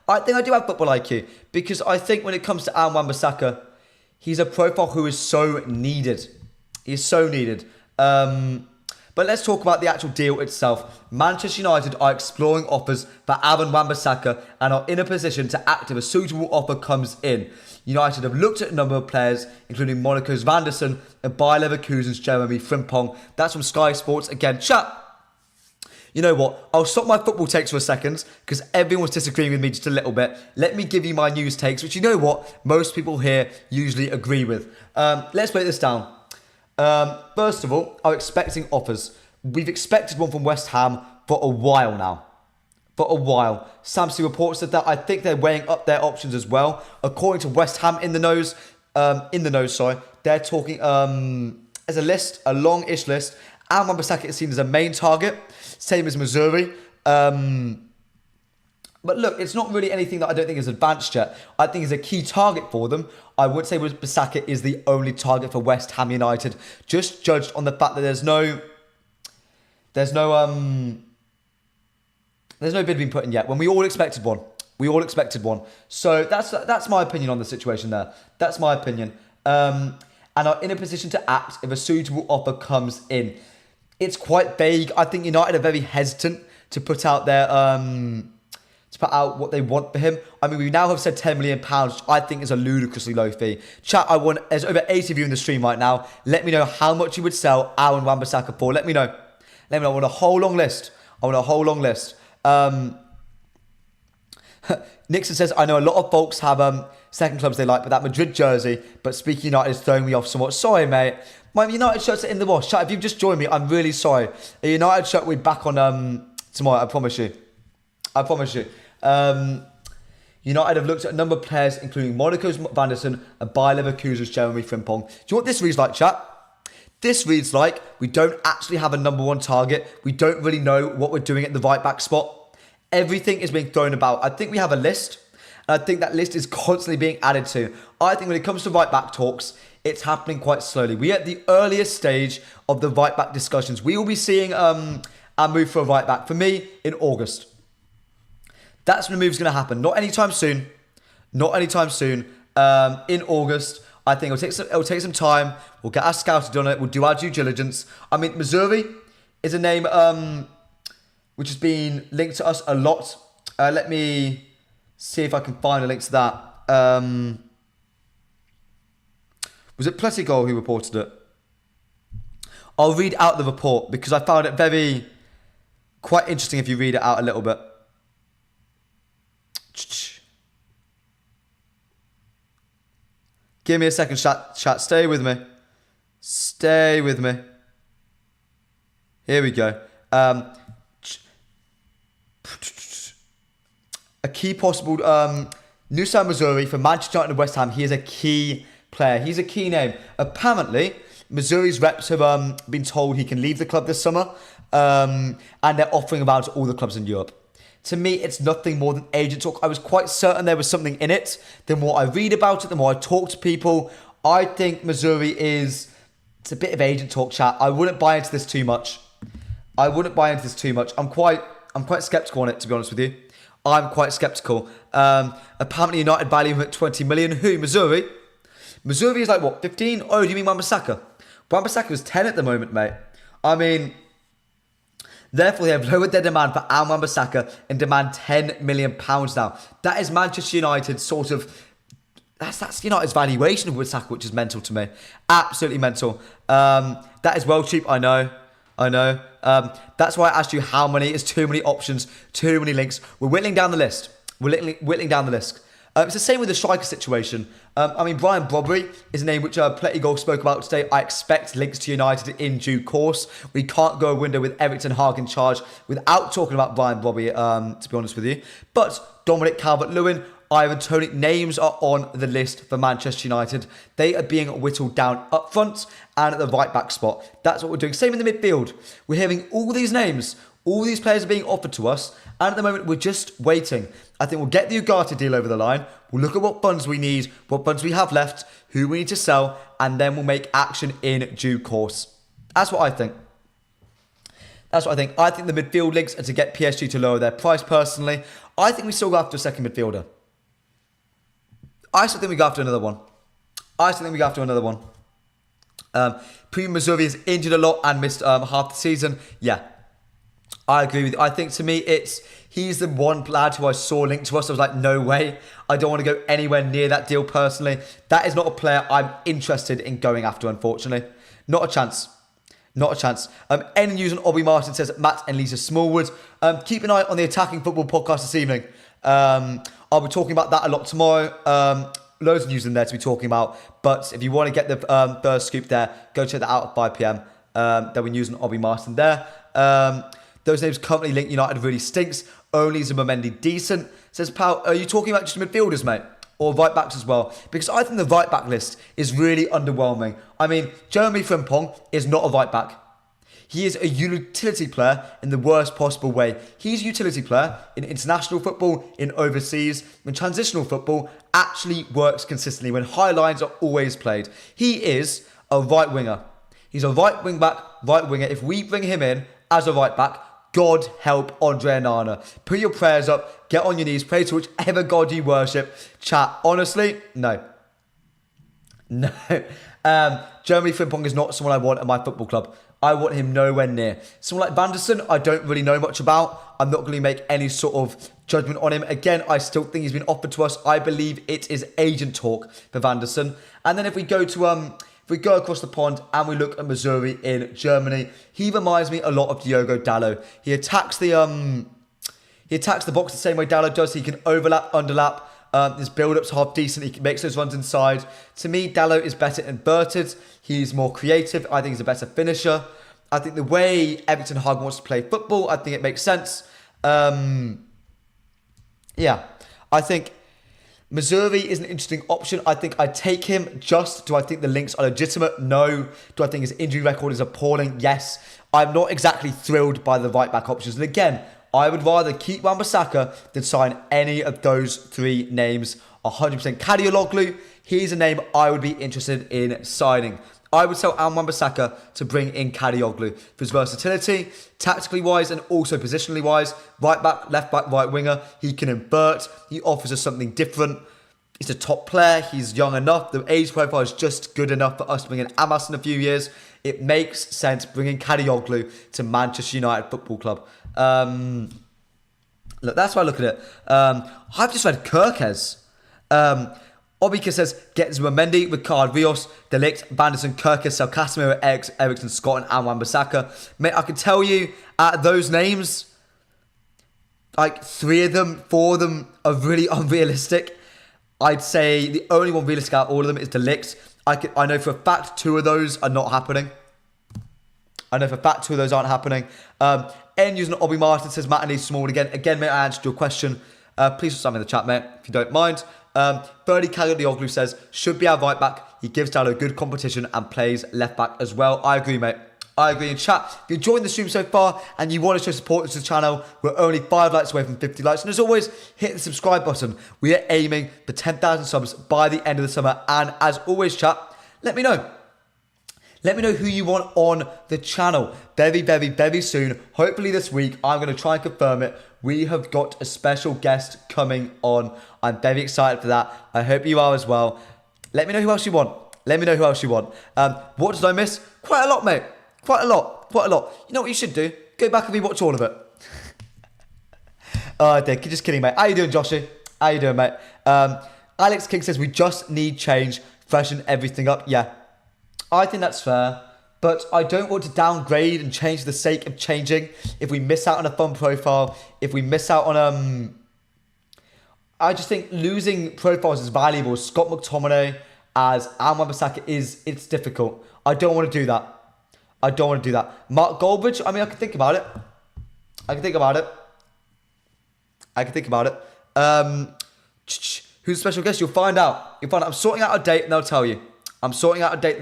I think I do have football IQ. Because I think when it comes to Aaron Wan-Bissaka, he's a profile who is so needed. He is so needed. But let's talk about the actual deal itself. Manchester United are exploring offers for Aaron Wan-Bissaka and are in a position to act if a suitable offer comes in. United have looked at a number of players, including Monaco's Vanderson and Bayer Leverkusen's Jeremy Frimpong. That's from Sky Sports. Again, chat. You know what? I'll stop my football takes for a second because everyone's disagreeing with me just a little bit. Let me give you my news takes, which you know what? Most people here usually agree with. Let's break this down. First of all, I'm expecting offers. We've expected one from West Ham for a while now. For a while. Samsey reports that I think they're weighing up their options as well. According to West Ham in the nose, they're talking as a list, a long-ish list. Aaron Wan-Bissaka is seen as a main target, same as Missouri. But look, it's not really anything that I don't think is advanced yet. I think is a key target for them. I would say Bissaka is the only target for West Ham United, just judged on the fact that there's no bid being put in yet, when we all expected one. We all expected one. So that's my opinion on the situation there. That's my opinion. And are in a position to act if a suitable offer comes in. It's quite vague. I think United are very hesitant to put out their what they want for him. I mean, we now have said £10 million, which I think is a ludicrously low fee. Chat, there's over 80 of you in the stream right now. Let me know how much you would sell Aaron Wan-Bissaka for. Let me know. I want a whole long list. Nixon says, I know a lot of folks have second clubs they like, but that Madrid jersey, but speaking United is throwing me off somewhat. Sorry, mate. My United shirts are in the wash. Chat, if you've just joined me, I'm really sorry. A United shirt will be back on tomorrow, I promise you. United have looked at a number of players, including Monaco's Vanderson and Bayer Leverkusen's Jeremy Frimpong. Do you know what this reads like, chat? This reads like we don't actually have a number one target. We don't really know what we're doing at the right back spot. Everything is being thrown about. I think we have a list, and I think that list is constantly being added to. I think when it comes to right back talks, it's happening quite slowly. We're at the earliest stage of the right back discussions. We will be seeing our move for a right back, for me, in August. That's when the move's going to happen. Not anytime soon. In August. I think it'll take some time. We'll get our scouted on it. We'll do our due diligence. I mean, Missouri is a name which has been linked to us a lot. Let me see if I can find a link to that. Was it Pletigol who reported it? I'll read out the report because I found it quite interesting if you read it out a little bit. Give me a second, chat. Stay with me. Here we go. A key possible New South Missouri for Manchester United and West Ham. He is a key player. He's a key name. Apparently, Missouri's reps have been told he can leave the club this summer, and they're offering about to all the clubs in Europe. To me, it's nothing more than agent talk. I was quite certain there was something in it. The more I read about it, the more I talk to people, I think Missouri it's a bit of agent talk, chat. I wouldn't buy into this too much. I'm quite skeptical on it, to be honest with you. I'm quite skeptical. Apparently United value him at 20 million. Who? Missouri? Missouri is like, what, 15? Oh, do you mean Wan-Bissaka? Wan-Bissaka is 10 at the moment, mate. I mean, Therefore, they have lowered their demand for Wan-Bissaka and demand £10 million now. That is Manchester United sort of... That's United's valuation of Wan-Bissaka, which is mental to me. Absolutely mental. That is well cheap, I know. That's why I asked you how many. It's too many options, too many links. We're whittling down the list. It's the same with the striker situation. Brian Brobbery is a name which Plenty Goal spoke about today. I expect links to United in due course. We can't go a window with Eric Ten Hag in charge without talking about Brian Brobbery, to be honest with you. But Dominic Calvert-Lewin, Ivan Toney, names are on the list for Manchester United. They are being whittled down up front and at the right back spot. That's what we're doing. Same in the midfield. We're hearing all these names. All these players are being offered to us. And at the moment, we're just waiting. I think we'll get the Ugarte deal over the line. We'll look at what funds we need, what funds we have left, who we need to sell, and then we'll make action in due course. That's what I think. I think the midfield links are to get PSG to lower their price, personally. I think we still go after a second midfielder. I still think we go after another one. Primo Missouri is injured a lot and missed half the season. Yeah, I agree with you. I think to me, he's the one lad who I saw linked to us. I was like, no way. I don't want to go anywhere near that deal personally. That is not a player I'm interested in going after, unfortunately. Not a chance. N News and Obi Martin says Matt and Lisa Smallwood. Keep an eye on the Attacking Football podcast this evening. I'll be talking about that a lot tomorrow. Loads of news in there to be talking about. But if you want to get the first scoop there, go check that out at 5 p.m. There'll be news on Obi Martin there. Those names currently linked. United really stinks. Only Zubimendi decent. Says Pal, are you talking about just midfielders, mate? Or right backs as well? Because I think the right back list is really underwhelming. Jeremy Frimpong is not a right back. He is a utility player in the worst possible way. He's a utility player in international football, in overseas, when transitional football actually works consistently, when high lines are always played. He is a right winger. He's a right wing back, right winger. If we bring him in as a right back, God help Andre Onana. Put your prayers up, get on your knees, pray to whichever God you worship. Chat, honestly, no. Jeremy Frimpong is not someone I want at my football club. I want him nowhere near. Someone like Van der Sar, I don't really know much about. I'm not going to make any sort of judgment on him. Again, I still think he's been offered to us. I believe it is agent talk for Van der Sar. And then if we go across the pond and we look at Missouri in Germany, he reminds me a lot of Diogo Dalot. He attacks the box the same way Dalot does. He can overlap, underlap. His build-up's half decent. He makes those runs inside. To me, Dalot is better inverted. He's more creative. I think he's a better finisher. I think the way Eric Ten Hag wants to play football, I think it makes sense. I think Missouri is an interesting option. I think I'd take him. Do I think the links are legitimate? No. Do I think his injury record is appalling? Yes. I'm not exactly thrilled by the right-back options. And again, I would rather keep Wan-Bissaka than sign any of those three names. 100%. Kadiologlu, he's a name I would be interested in signing. I would sell Wan-Bissaka to bring in Kadiologlu for his versatility, tactically wise and also positionally wise. Right back, left back, right winger. He can invert. He offers us something different. He's a top player. He's young enough. The age profile is just good enough for us to bring in Amas in a few years. It makes sense bringing Kadiologlu to Manchester United Football Club. Look, that's why I look at it. I've just read Kirkes. Obika says, get Zubimendi, Ricard Rios, De Ligt, Van der Sar, Kirkes, sell Casemiro, Ericsson, Scott, and Wan-Bissaka. Mate, I can tell you, out of those names, like 4 of them are really unrealistic. I'd say the only one realistic out of all of them is De Ligt. I know for a fact 2 of those are not happening. N using Obi Martin says, Matt and Lee Small again. Again, mate, I answered your question. Please put something in the chat, mate, if you don't mind. Bernie Kadiologlu says, should be our right back. He gives Dalot good competition and plays left back as well. I agree, mate. I agree. In chat, if you're enjoying the stream so far and you want to show support to the channel, we're only 5 likes away from 50 likes. And as always, hit the subscribe button. We are aiming for 10,000 subs by the end of the summer. And as always, chat, let me know. Let me know who you want on the channel very, very, very soon. Hopefully this week, I'm going to try and confirm it. We have got a special guest coming on. I'm very excited for that. I hope you are as well. Let me know who else you want. What did I miss? Quite a lot, mate. Quite a lot. You know what you should do? Go back and rewatch all of it. Oh, dear. Just kidding, mate. How you doing, Joshy? How you doing, mate? Alex King says, we just need change, freshen everything up. Yeah, I think that's fair. But I don't want to downgrade and change for the sake of changing. If we miss out on a fun profile, if we miss out on... I just think losing profiles is valuable. Scott McTominay as Wan-Bissaka it's difficult. I don't want to do that. I don't want to do that. Mark Goldbridge, I mean, I can think about it. Who's the special guest? You'll find out. I'm sorting out a date and I'll tell you. lot. I'm sorting out a date.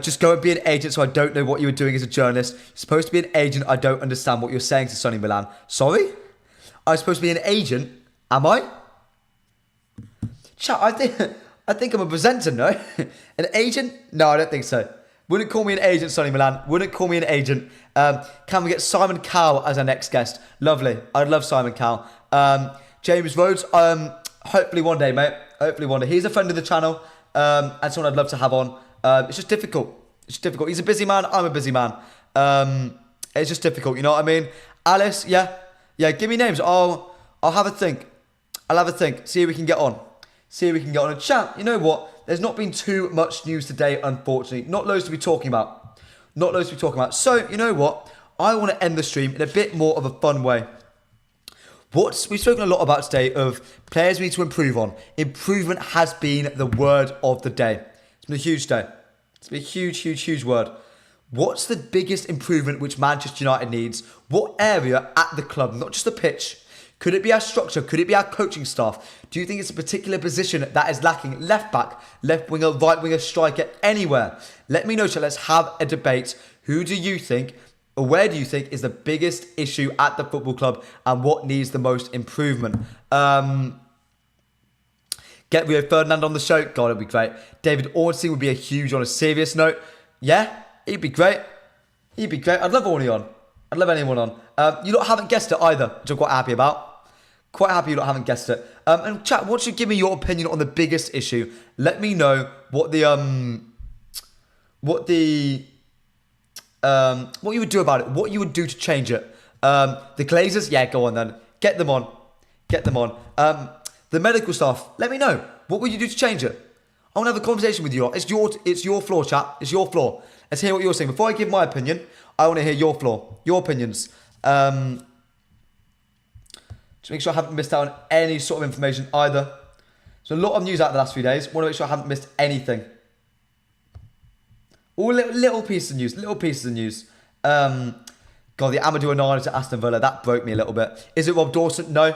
Just go and be an agent, so I don't know what you were doing as a journalist. You're supposed to be an agent. I don't understand what you're saying to Sonny Milan. Sorry? I'm supposed to be an agent? Am I? Chat, I think I'm a presenter, no? An agent? No, I don't think so. Wouldn't call me an agent, Sonny Milan. Wouldn't call me an agent. Can we get Simon Cowell as our next guest? Lovely. I'd love Simon Cowell. James Rhodes, hopefully one day, mate. Hopefully one day. He's a friend of the channel and someone I'd love to have on. It's just difficult. He's a busy man. I'm a busy man. It's just difficult. You know what I mean? Alice, yeah. Give me names. I'll have a think. See if we can get on. And chat, you know what? There's not been too much news today, unfortunately. Not loads to be talking about. So, you know what? I want to end the stream in a bit more of a fun way. We've spoken a lot about today of players we need to improve on. Improvement has been the word of the day. It's been a huge day. It's been a huge word. What's the biggest improvement which Manchester United needs? What area at the club, not just the pitch? Could it be our structure? Could it be our coaching staff? Do you think it's a particular position that is lacking? Left back, left winger, right winger, striker, anywhere? Let me know, so let's have a debate. Who do you think, or where do you think is the biggest issue at the football club and what needs the most improvement? Get Rio Ferdinand on the show. God, it'd be great. David Ornstein would be a huge on a serious note. Yeah, he'd be great. I'd love Orney on. I'd love anyone on. You lot haven't guessed it either, which I'm quite happy about. Quite happy you lot haven't guessed it. And chat, why don't you give me your opinion on the biggest issue? Let me know what you would do about it. What you would do to change it. The Glazers, yeah, go on then. Get them on. The medical staff, let me know. What would you do to change it? I want to have a conversation with you lot. It's your floor, chat. It's your floor. Let's hear what you're saying. Before I give my opinion, I want to hear your floor. Your opinions. Just make sure I haven't missed out on any sort of information either. So a lot of news out the last few days. Want to make sure I haven't missed anything. All little pieces of news. God, the Amadou Onana to Aston Villa, that broke me a little bit. Is it Rob Dawson? No.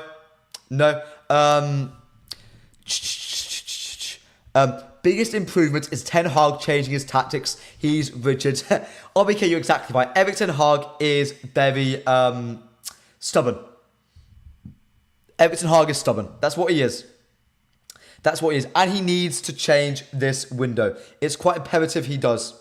Biggest improvement is Ten Hag changing his tactics. He's rigid. RBK, you're exactly right. Erik Ten Hag is very stubborn. Erik Ten Hag is stubborn. That's what he is. And he needs to change this window. It's quite imperative he does.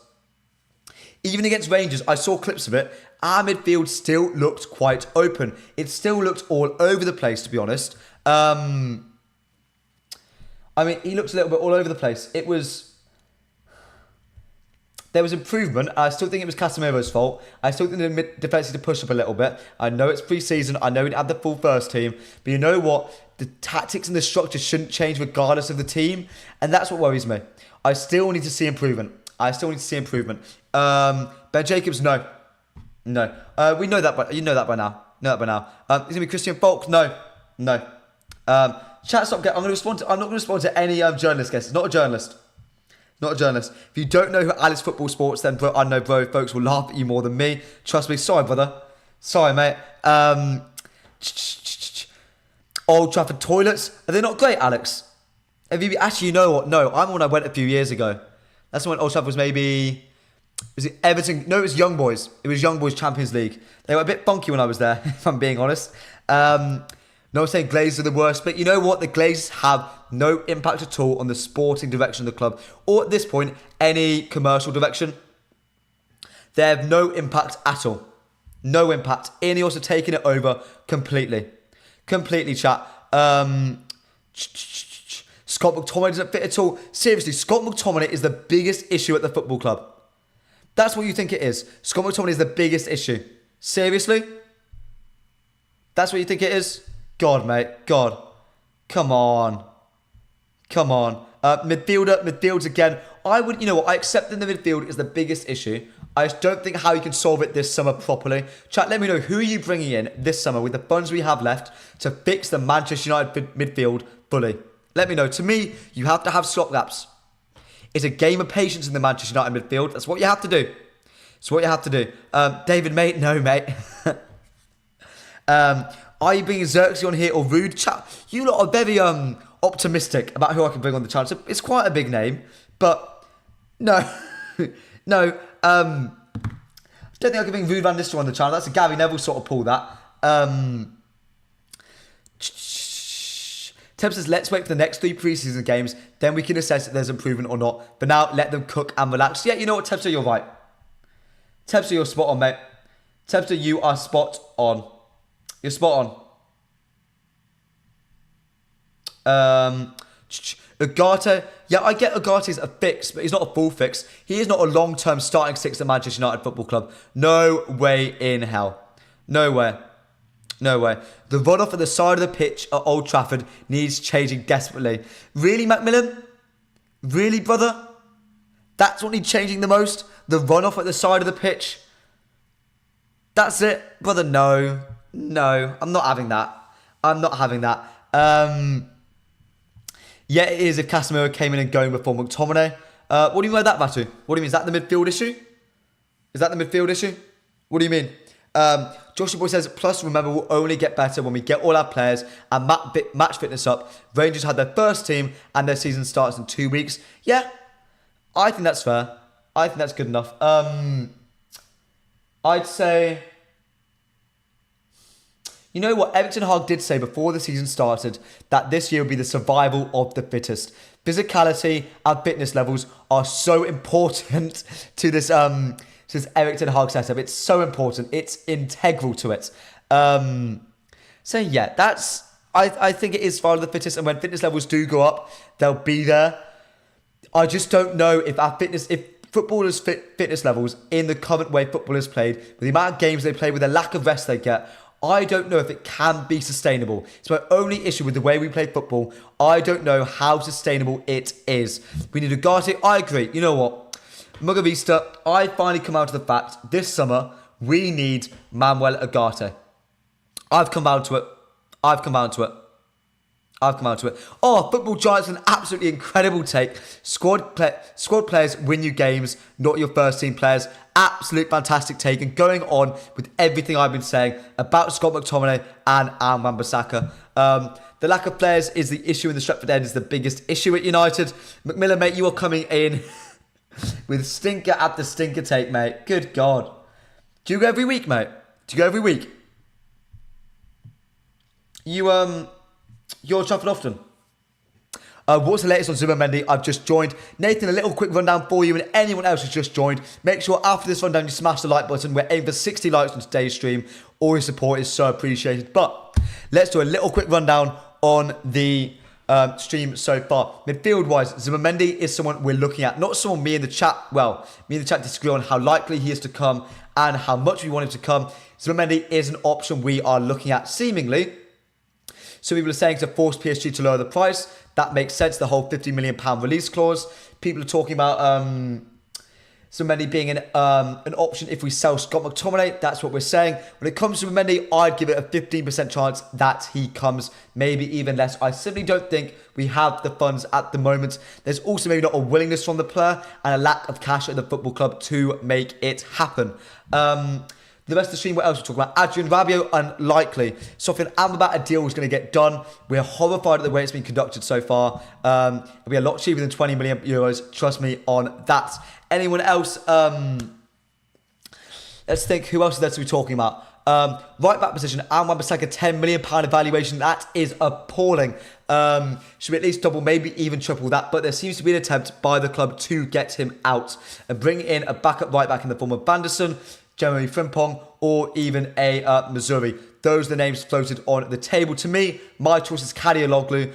Even against Rangers, I saw clips of it. Our midfield still looked quite open. It still looked all over the place, to be honest. I mean, he looked a little bit all over the place. There was improvement. I still think it was Casemiro's fault. I still think the defence needs to push up a little bit. I know it's pre-season. I know we didn't have the full first team. But you know what? The tactics and the structure shouldn't change regardless of the team. And that's what worries me. I still need to see improvement. Ben Jacobs, no. We know that, but you know that by now. Is it going to be Christian Falk? No. Chat, stop. I'm not going to respond to any journalist guesses. Not a journalist. If you don't know who Alice Football Sports, then bro, I know, bro, folks will laugh at you more than me. Trust me. Sorry, brother. Sorry, mate. Old Trafford toilets, are they not great, Alex? Actually, you know what? No, I'm when I went a few years ago. That's when Old Trafford was maybe... Was it Everton? No, it was Young Boys. It was Young Boys Champions League. They were a bit funky when I was there, if I'm being honest. No, I'm saying Glazers are the worst, but you know what? The Glazers have no impact at all on the sporting direction of the club, or at this point, any commercial direction. They have no impact at all. No impact. Ineos are taking it over completely. Chat. Scott Scott McTominay doesn't fit at all. Seriously, Scott McTominay is the biggest issue at the football club. That's what you think it is. Scott McTominay is the biggest issue. Seriously? That's what you think it is? God, mate. God. Come on. Come on. Midfields again. You know what? I accept that the midfield is the biggest issue. I just don't think how you can solve it this summer properly. Chat, let me know who are you bringing in this summer with the funds we have left to fix the Manchester United midfield fully. Let me know. To me, you have to have stopgaps. It's a game of patience in the Manchester United midfield. That's what you have to do. That's what you have to do. David, mate? No, mate. Are you being Xerxes on here or rude? Chat, you lot are very optimistic about who I can bring on the channel. So it's quite a big name, but no. No. I don't think I can bring Ruud van Nistelrooy on the channel. That's a Gary Neville sort of pull, that. Teb says, let's wait for the next 3 preseason games. Then we can assess if there's improvement or not. But now, let them cook and relax. Yeah, you know what, Tebster, you're right. Tebster, you're spot on, mate. Tebster, you are spot on. You're spot on. Ugarte. Yeah, I get Ugarte's a fix, but he's not a full fix. He is not a long-term starting 6 at Manchester United Football Club. No way in hell. No way. No way. The runoff at the side of the pitch at Old Trafford needs changing desperately. Really, Macmillan? Really, brother? That's what needs changing the most? The runoff at the side of the pitch? That's it? Brother, no. No, I'm not having that. I'm not having that. Yeah, it is if Casemiro came in and going before McTominay. What do you mean by that, Batu? What do you mean? Is that the midfield issue? Is that the midfield issue? What do you mean? Joshua Boy says, plus remember, we'll only get better when we get all our players and match fitness up. Rangers had their first team and their season starts in 2 weeks. Yeah, I think that's fair. I think that's good enough. I'd say... You know what, Eric Ten Hag did say before the season started that this year would be the survival of the fittest. Physicality and fitness levels are so important to this Eric Ten Hag setup. It's so important. It's integral to it. So yeah, that's I think it is survival of the fittest, and when fitness levels do go up, they'll be there. I just don't know if footballers' fitness levels in the current way footballers played, with the amount of games they play, with the lack of rest they get, I don't know if it can be sustainable. It's my only issue with the way we play football. I don't know how sustainable it is. We need Ugarte. I agree. You know what? Mugavista, I finally come out to the fact this summer we need Manuel Ugarte. I've come down to it. Oh, Football Giants, an absolutely incredible take. Squad players win you games, not your first team players. Absolute fantastic take, and going on with everything I've been saying about Scott McTominay and Wan-Bissaka. The lack of players is the issue in the Stretford end, is the biggest issue at United. Macmillan, mate, you are coming in with stinker at the stinker take, mate. Good God. Do you go every week, mate? Do you go every week? You're Trafford often. What's the latest on Zubimendi? I've just joined. Nathan, a little quick rundown for you, and anyone else who's just joined. Make sure after this rundown you smash the like button. We're aiming for 60 likes on today's stream. All your support is so appreciated. But let's do a little quick rundown on the stream so far. Midfield-wise, Zubimendi is someone we're looking at. Not someone me and the chat disagree on how likely he is to come and how much we want him to come. Zubimendi is an option we are looking at, seemingly. So people are saying to force PSG to lower the price. That makes sense, the whole £50 million release clause. People are talking about Zubimendi being an option if we sell Scott McTominay. That's what we're saying. When it comes to Zubimendi, I'd give it a 15% chance that he comes, maybe even less. I simply don't think we have the funds at the moment. There's also maybe not a willingness from the player and a lack of cash at the football club to make it happen. The rest of the stream, what else are we talking about? Adrian Rabiot, unlikely. Sofian Amrabat, a deal is going to get done. We're horrified at the way it's been conducted so far. It'll be a lot cheaper than 20 million euros. Trust me on that. Anyone else? Let's think. Who else is there to be talking about? Right back position, Wan-Bissaka, £10 million evaluation. That is appalling. Should be at least double, maybe even triple that. But there seems to be an attempt by the club to get him out and bring in a backup right back in the form of Banderson, Jeremy Frimpong, or even a Missouri. Those are the names floated on the table. To me, my choice is Kadiologlu.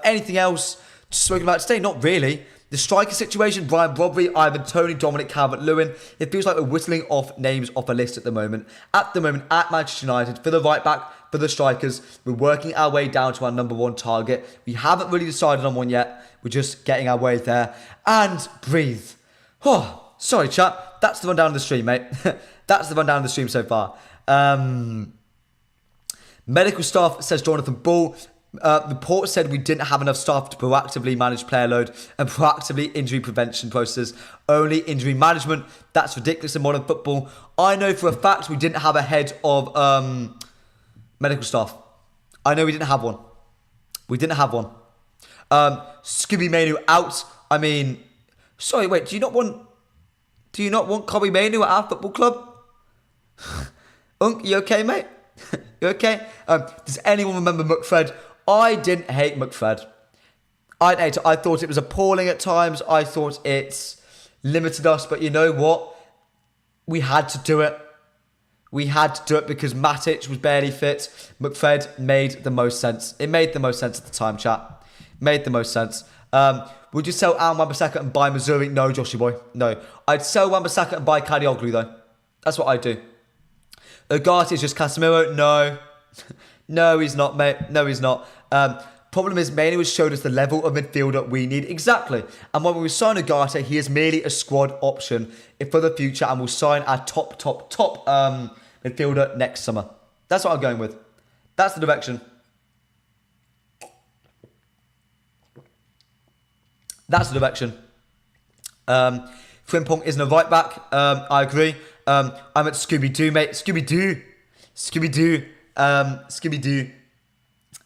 Anything else? Spoken about today, not really. The striker situation, Brian Brobry, Ivan Toney, Dominic Calvert-Lewin. It feels like we're whistling off names off a list at the moment. At Manchester United, for the right back, for the strikers, we're working our way down to our number one target. We haven't really decided on one yet. We're just getting our way there. And breathe. Oh, sorry, chat. That's the rundown of the stream, mate. That's the rundown of the stream so far. Medical staff, says Jonathan Bull. Report said we didn't have enough staff to proactively manage player load and proactively injury prevention processes. Only injury management. That's ridiculous in modern football. I know for a fact we didn't have a head of medical staff. I know we didn't have one. We didn't have one. Zubimendi out. I mean, sorry, wait. Do you not want Kobe Mainu at our football club? Unk, you okay, mate? You okay? Does anyone remember McFred? I didn't hate McFred. I didn't hate it. I thought it was appalling at times. I thought it limited us. But you know what? We had to do it. We had to do it because Matic was barely fit. McFred made the most sense. It made the most sense at the time, chat. Made the most sense. Would you sell Al Wan-Bissaka and buy Missouri? No, Joshy boy. No. I'd sell Wan-Bissaka and buy Kadioglu, though. That's what I'd do. Ugarte is just Casemiro? No. No, he's not, mate. No, he's not. Problem is, Mainu has showed us the level of midfielder we need. Exactly. And when we sign Ugarte, he is merely a squad option for the future, and we'll sign our top midfielder next summer. That's what I'm going with. That's the direction. That's the direction. Frimpong isn't a right back. I agree. I'm at Scooby-Doo, mate. Scooby-Doo. Scooby-Doo. Scooby-Doo.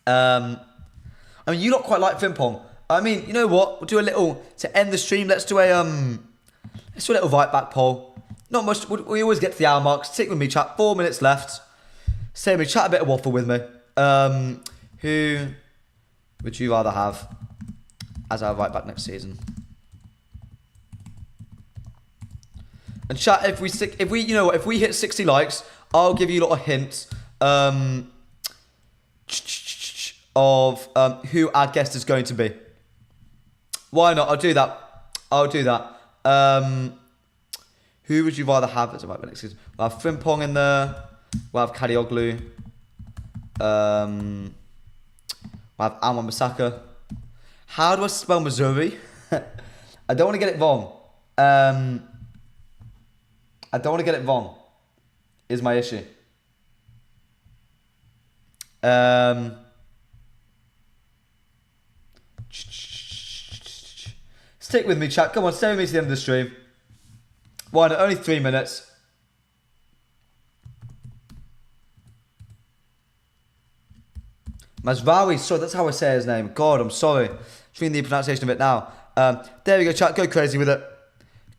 I mean, you not quite like Frimpong. I mean, you know what? We'll do a little, to end the stream, let's do a little right back poll. Not much, we always get to the hour mark. Stick with me, chat. 4 minutes left. Stay with me, chat a bit of waffle with me. Who would you rather have as our right back next season? And chat, if we hit 60 likes, I'll give you a lot of hints of who our guest is going to be. Why not? I'll do that. Who would you rather have as a right back next season? We'll have Frimpong in there. We'll have Kadioglu. We'll have Al Wan-Bissaka. How do I spell Missouri? I don't want to get it wrong. I don't want to get it wrong, is my issue. Stick with me, chat. Come on, stay with me to the end of the stream. Why not? Only 3 minutes. Masraoui, sorry, that's how I say his name. God, I'm sorry. Just reading the pronunciation of it now. There we go, chat. Go crazy with it.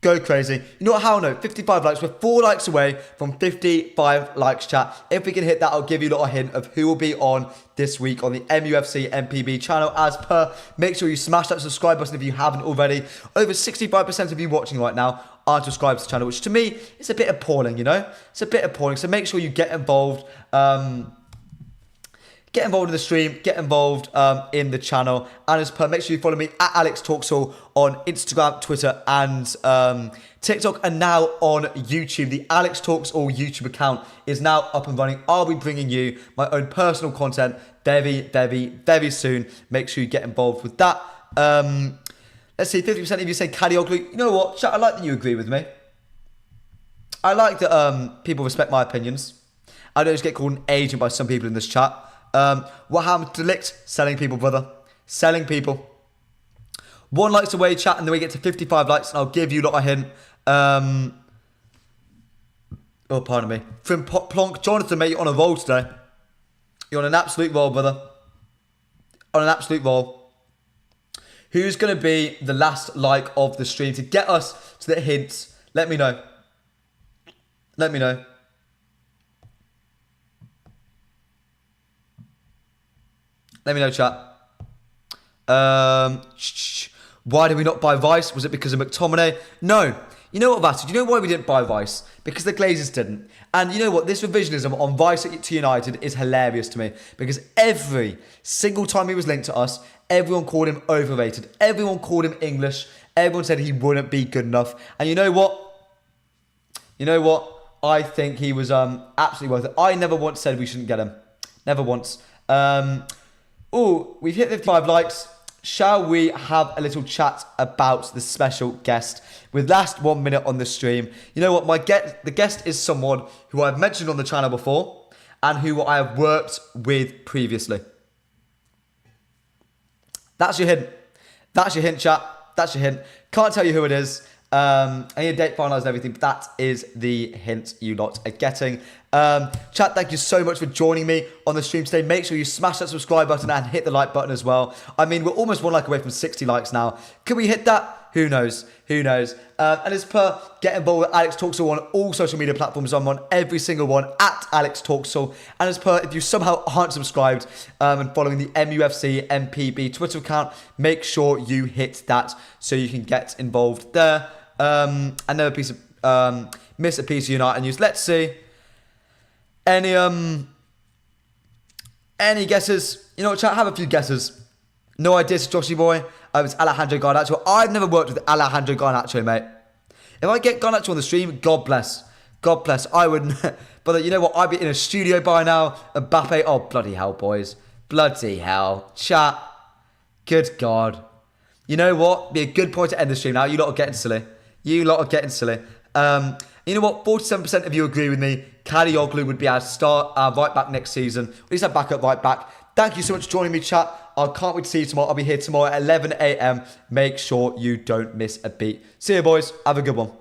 Go crazy. You know what, how no? 55 likes. We're 4 likes away from 55 likes, chat. If we can hit that, I'll give you a little hint of who will be on this week on the mufcMPB channel. As per, make sure you smash that subscribe button if you haven't already. Over 65% of you watching right now aren't subscribed to the channel, which to me is a bit appalling, you know? It's a bit appalling. So make sure you get involved. Get involved in the stream, get involved in the channel. And as per, make sure you follow me at Alex Talksall on Instagram, Twitter, and TikTok. And now on YouTube. The Alex Talksall YouTube account is now up and running. I'll be bringing you my own personal content very, very, very soon. Make sure you get involved with that. Let's see, 50% of you say Kadioglu. You know what, chat, I like that you agree with me. I like that people respect my opinions. I don't just get called an agent by some people in this chat. What happened to Delict? Selling people, brother. Selling people. 1 likes away, chat, and then we get to 55 likes, and I'll give you a lot of hint. Oh, pardon me. From Plonk, Jonathan, mate, you're on a roll today. You're on an absolute roll, brother. On an absolute roll. Who's going to be the last like of the stream to get us to the hints? Let me know. Let me know. Let me know, chat. Why did we not buy Vice? Was it because of McTominay? No. You know what, Vata? Do you know why we didn't buy Vice? Because the Glazers didn't. And you know what? This revisionism on Vice to United is hilarious to me. Because every single time he was linked to us, everyone called him overrated. Everyone called him English. Everyone said he wouldn't be good enough. And you know what? You know what? I think he was absolutely worth it. I never once said we shouldn't get him. Never once. We've hit 55 likes. Shall we have a little chat about the special guest with last 1 minute on the stream? You know what? The guest is someone who I've mentioned on the channel before and who I have worked with previously. That's your hint. That's your hint, chat. That's your hint. Can't tell you who it is. I need a date finalised and everything, but that is the hint you lot are getting. Chat, thank you so much for joining me on the stream today. Make sure you smash that subscribe button and hit the like button as well. I mean, we're almost 1 like away from 60 likes now. Can we hit that? Who knows? Who knows? And as per, get involved with Alex Talksall on all social media platforms. I'm on every single one at Alex Talksall. And as per, if you somehow aren't subscribed and following the mufcMPB Twitter account, make sure you hit that so you can get involved there. Another piece of miss a piece of United news. Let's see. Any guesses? You know what, chat? Have a few guesses. No ideas, Joshy boy. It's Alejandro Garnacho. I've never worked with Alejandro Garnacho, mate. If I get Garnacho on the stream, God bless. God bless. I wouldn't. But you know what? I'd be in a studio by now. Mbappe. Oh, bloody hell, boys. Bloody hell. Chat. Good God. You know what? Be a good point to end the stream now. You lot are getting silly. You lot are getting silly. You know what? 47% of you agree with me. Kadioglu would be our start right back next season. At least our backup right back. Thank you so much for joining me, chat. I can't wait to see you tomorrow. I'll be here tomorrow at 11 a.m. Make sure you don't miss a beat. See you, boys. Have a good one.